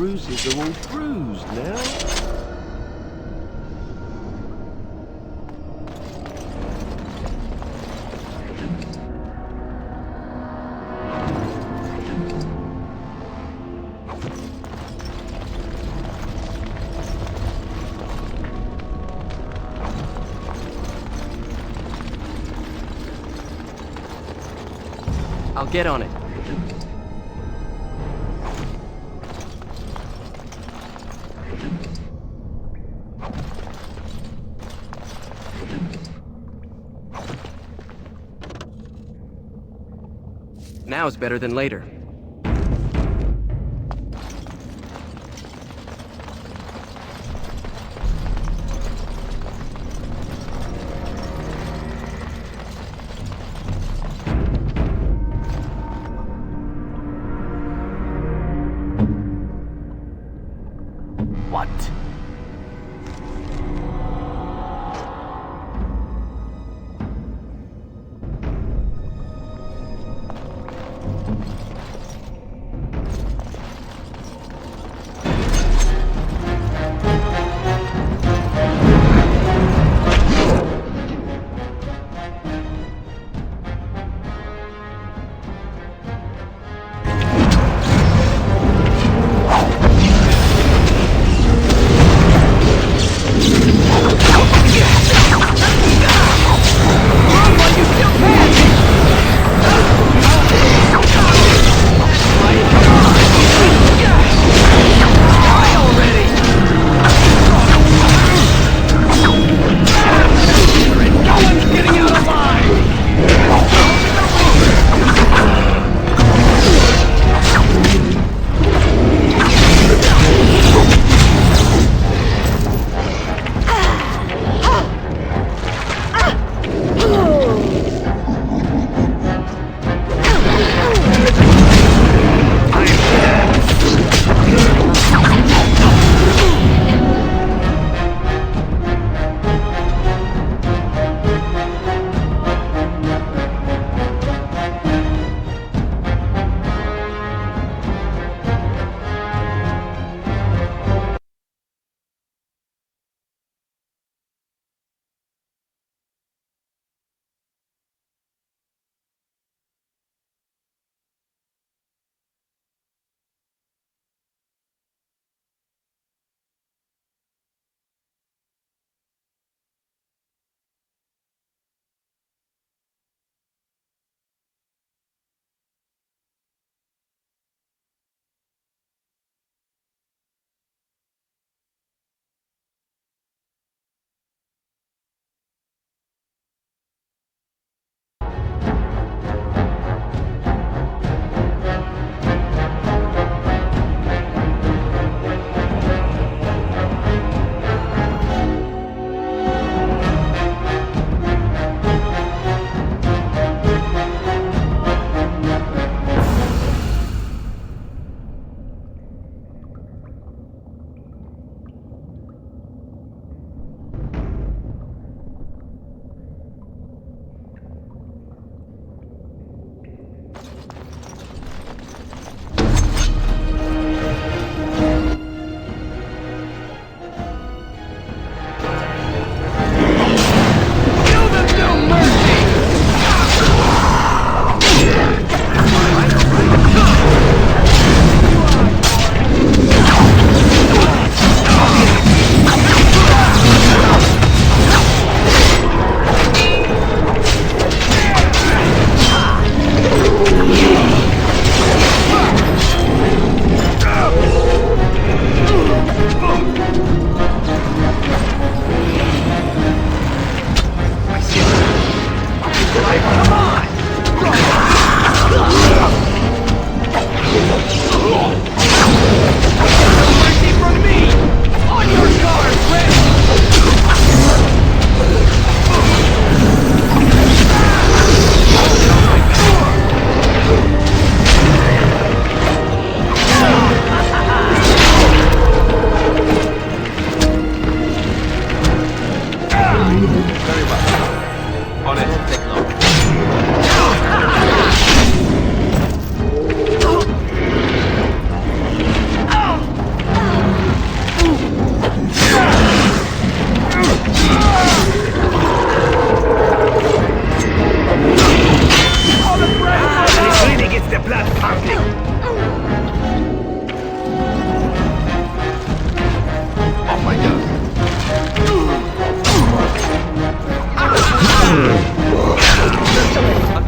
bruises are all bruised now. I'll get on it. Now is better than later. What?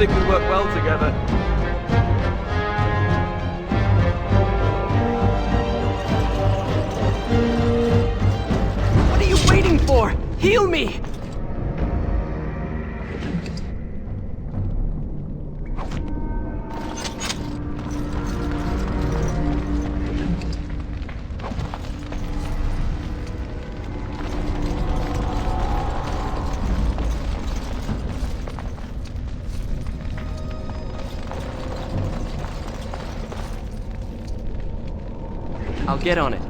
think we work well together. What are you waiting for? Heal me! I'll get on it.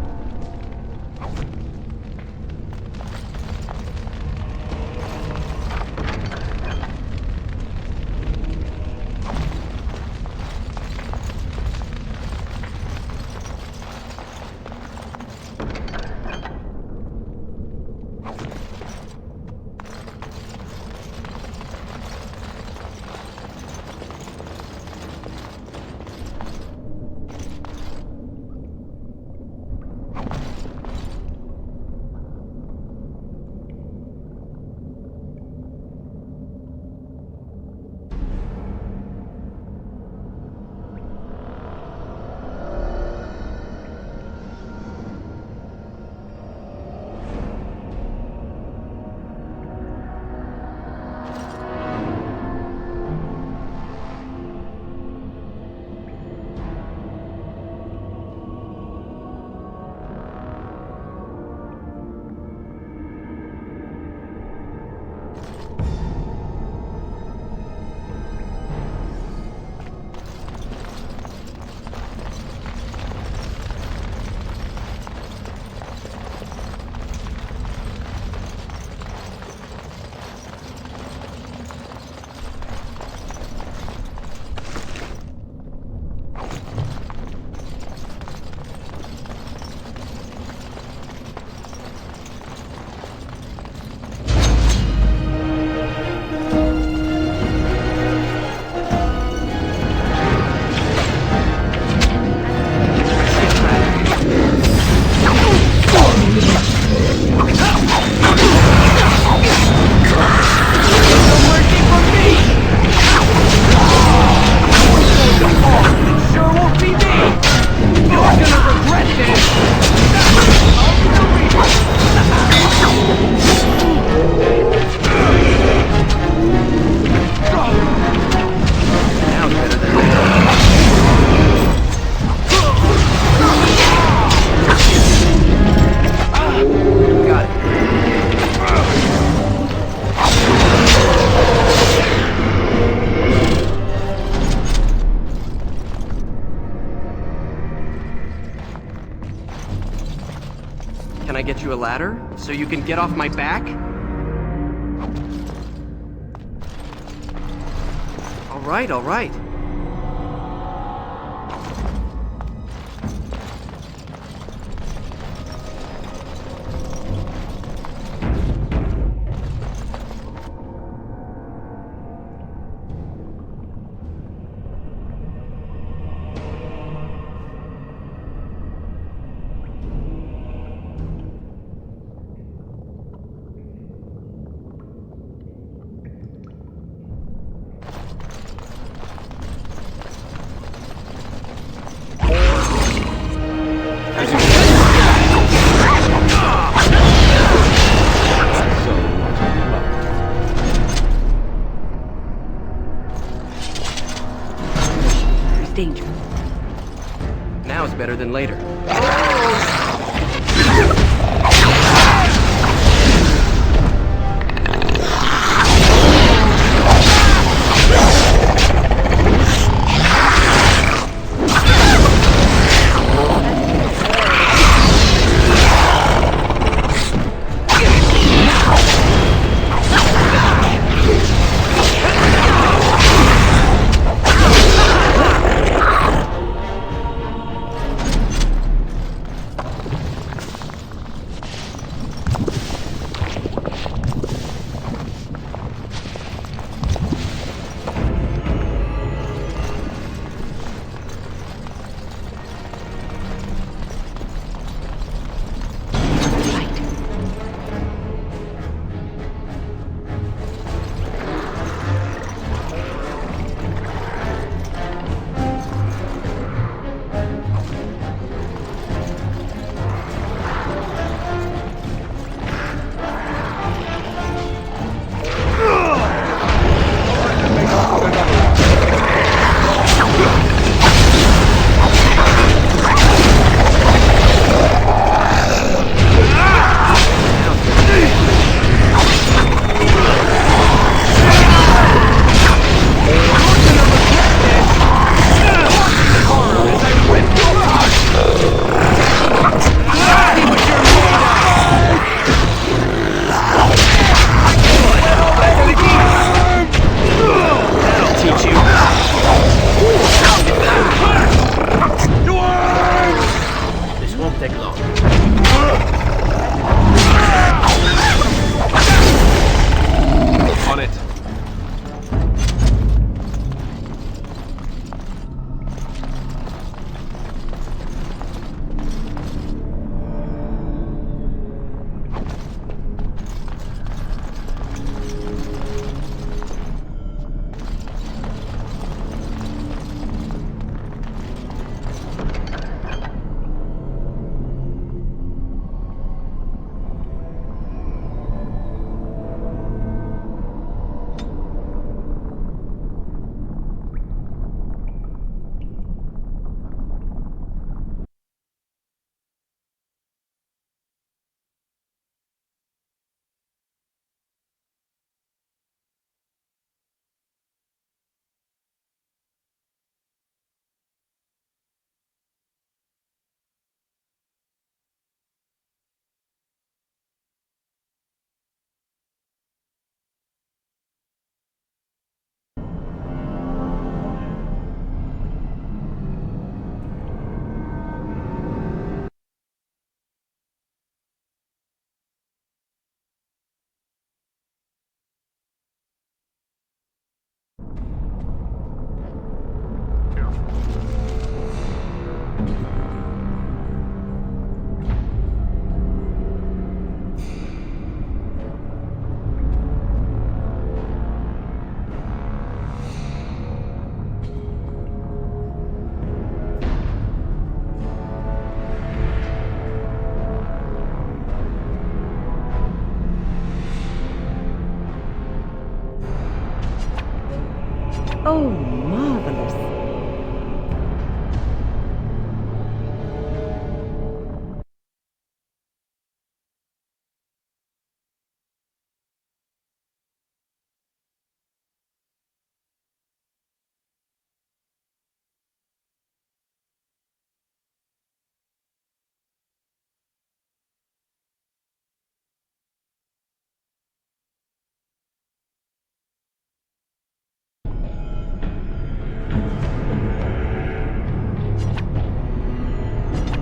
Can I get you a ladder so you can get off my back? All right, all right. Danger. Now it's better than later.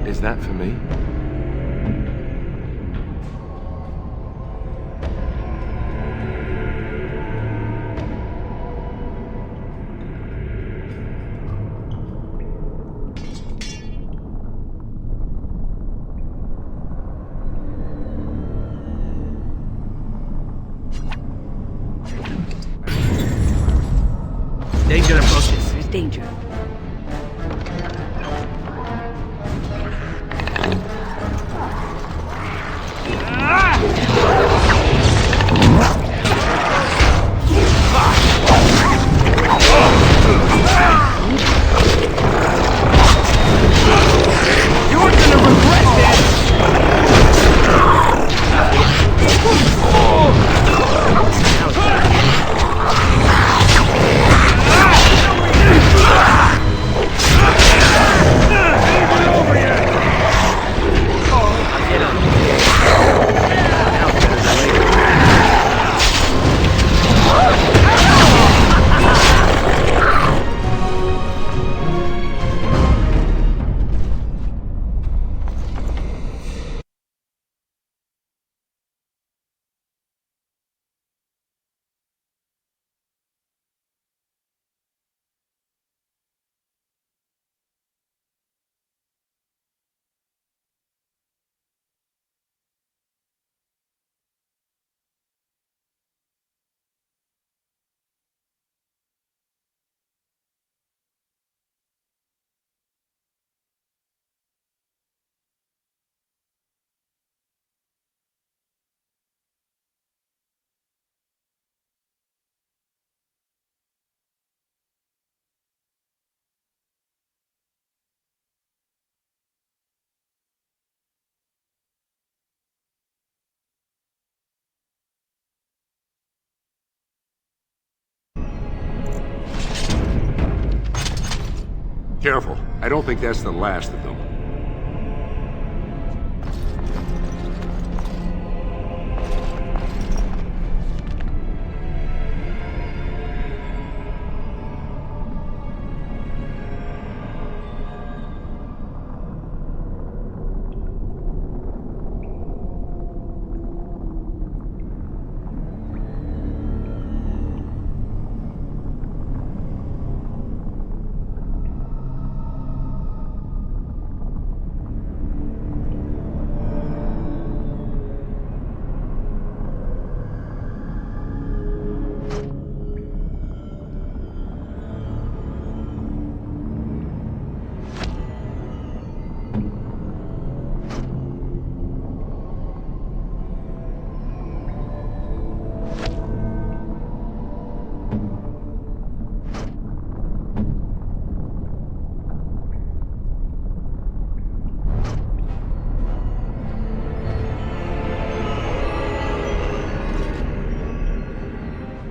Is that for me? Danger approaches. There's danger. You're gonna regret this! Careful. I don't think that's the last of them.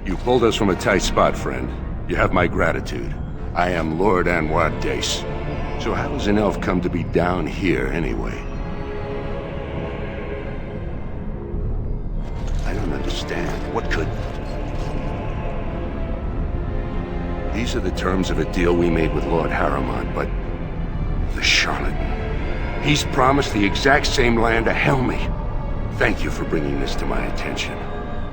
You pulled us from a tight spot, friend. You have my gratitude. I am Lord Anwar Dace. So how does an elf come to be down here, anyway? I don't understand. What could... These are the terms of a deal we made with Lord Harrowmont, but... the charlatan. He's promised the exact same land to Helmy. Thank you for bringing this to my attention.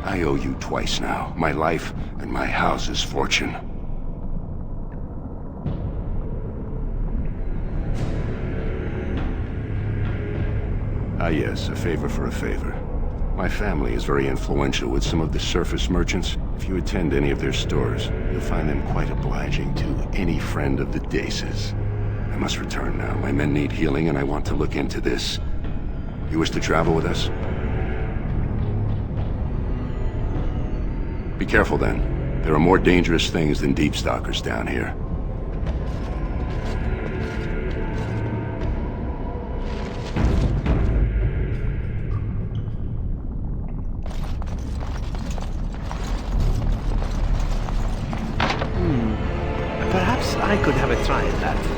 I owe you twice now. My life and my house's fortune. Ah yes, a favor for a favor. My family is very influential with some of the surface merchants. If you attend any of their stores, you'll find them quite obliging to any friend of the Daces. I must return now. My men need healing and I want to look into this. You wish to travel with us? Be careful then. There are more dangerous things than deep stalkers down here. Perhaps I could have a try at that.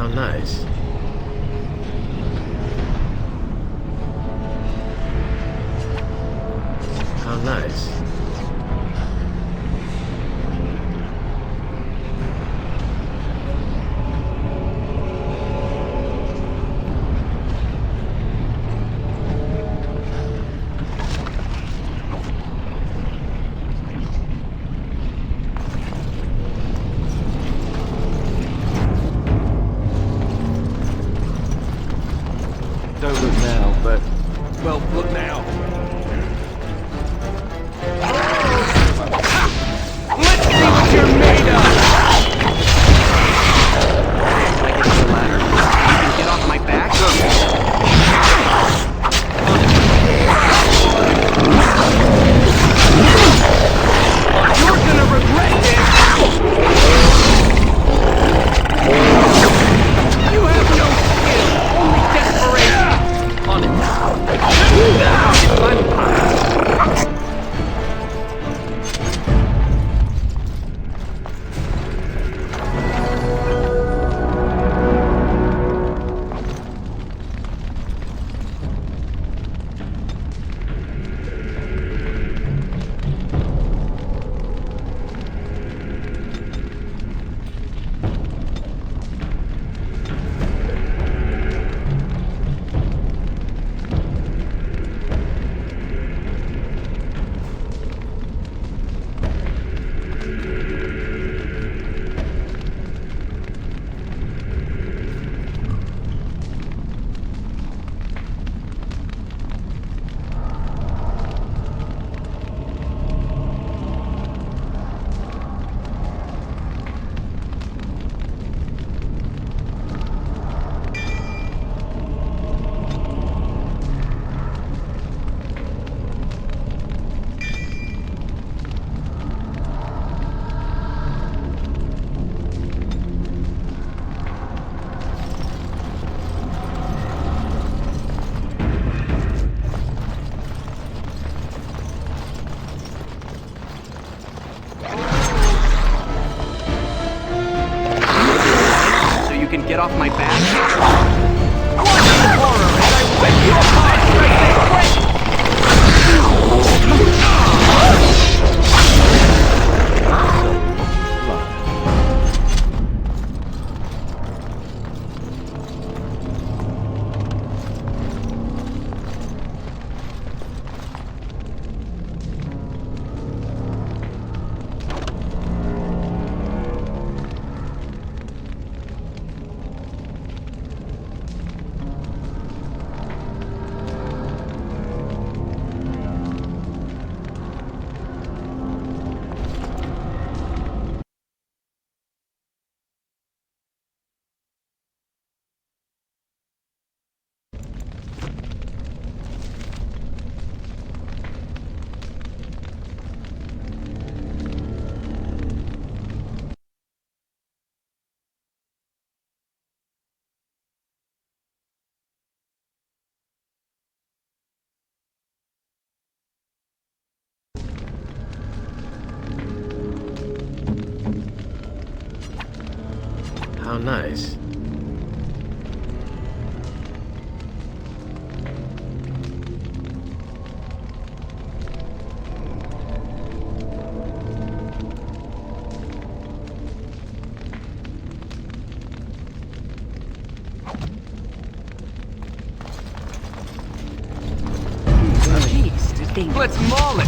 How nice. How nice. Don't look now, but... well, look now. Let's see what you're made of! Can I get to the ladder? You can get off my back? You're gonna regret this! You have no skill, only desperation! On it. can get off my back? Watch the horror as I rip you apart right this way! How nice. Let's maul it!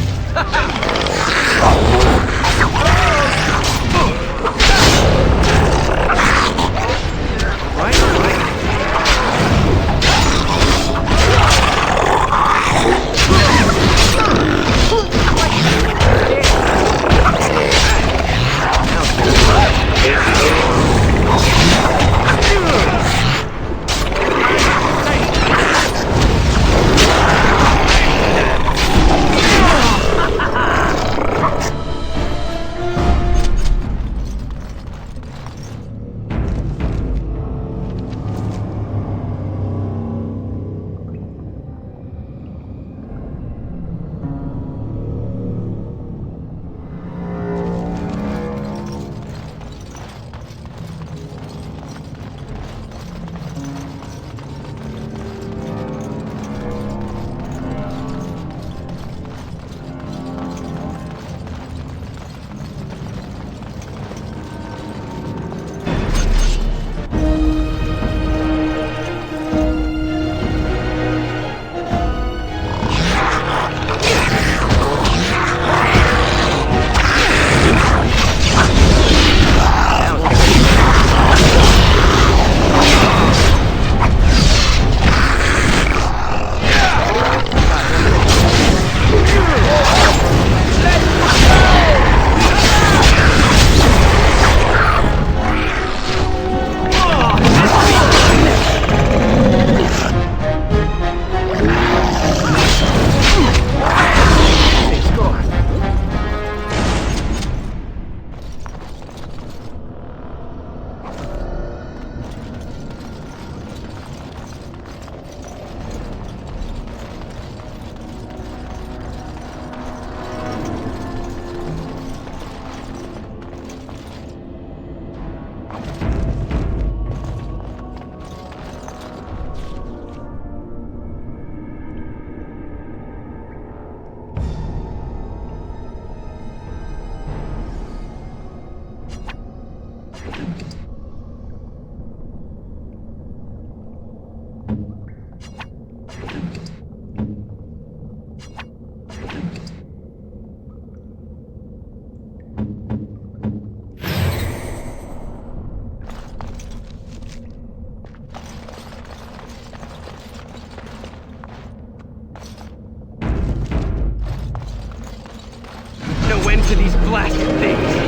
blasted things!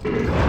Thank you.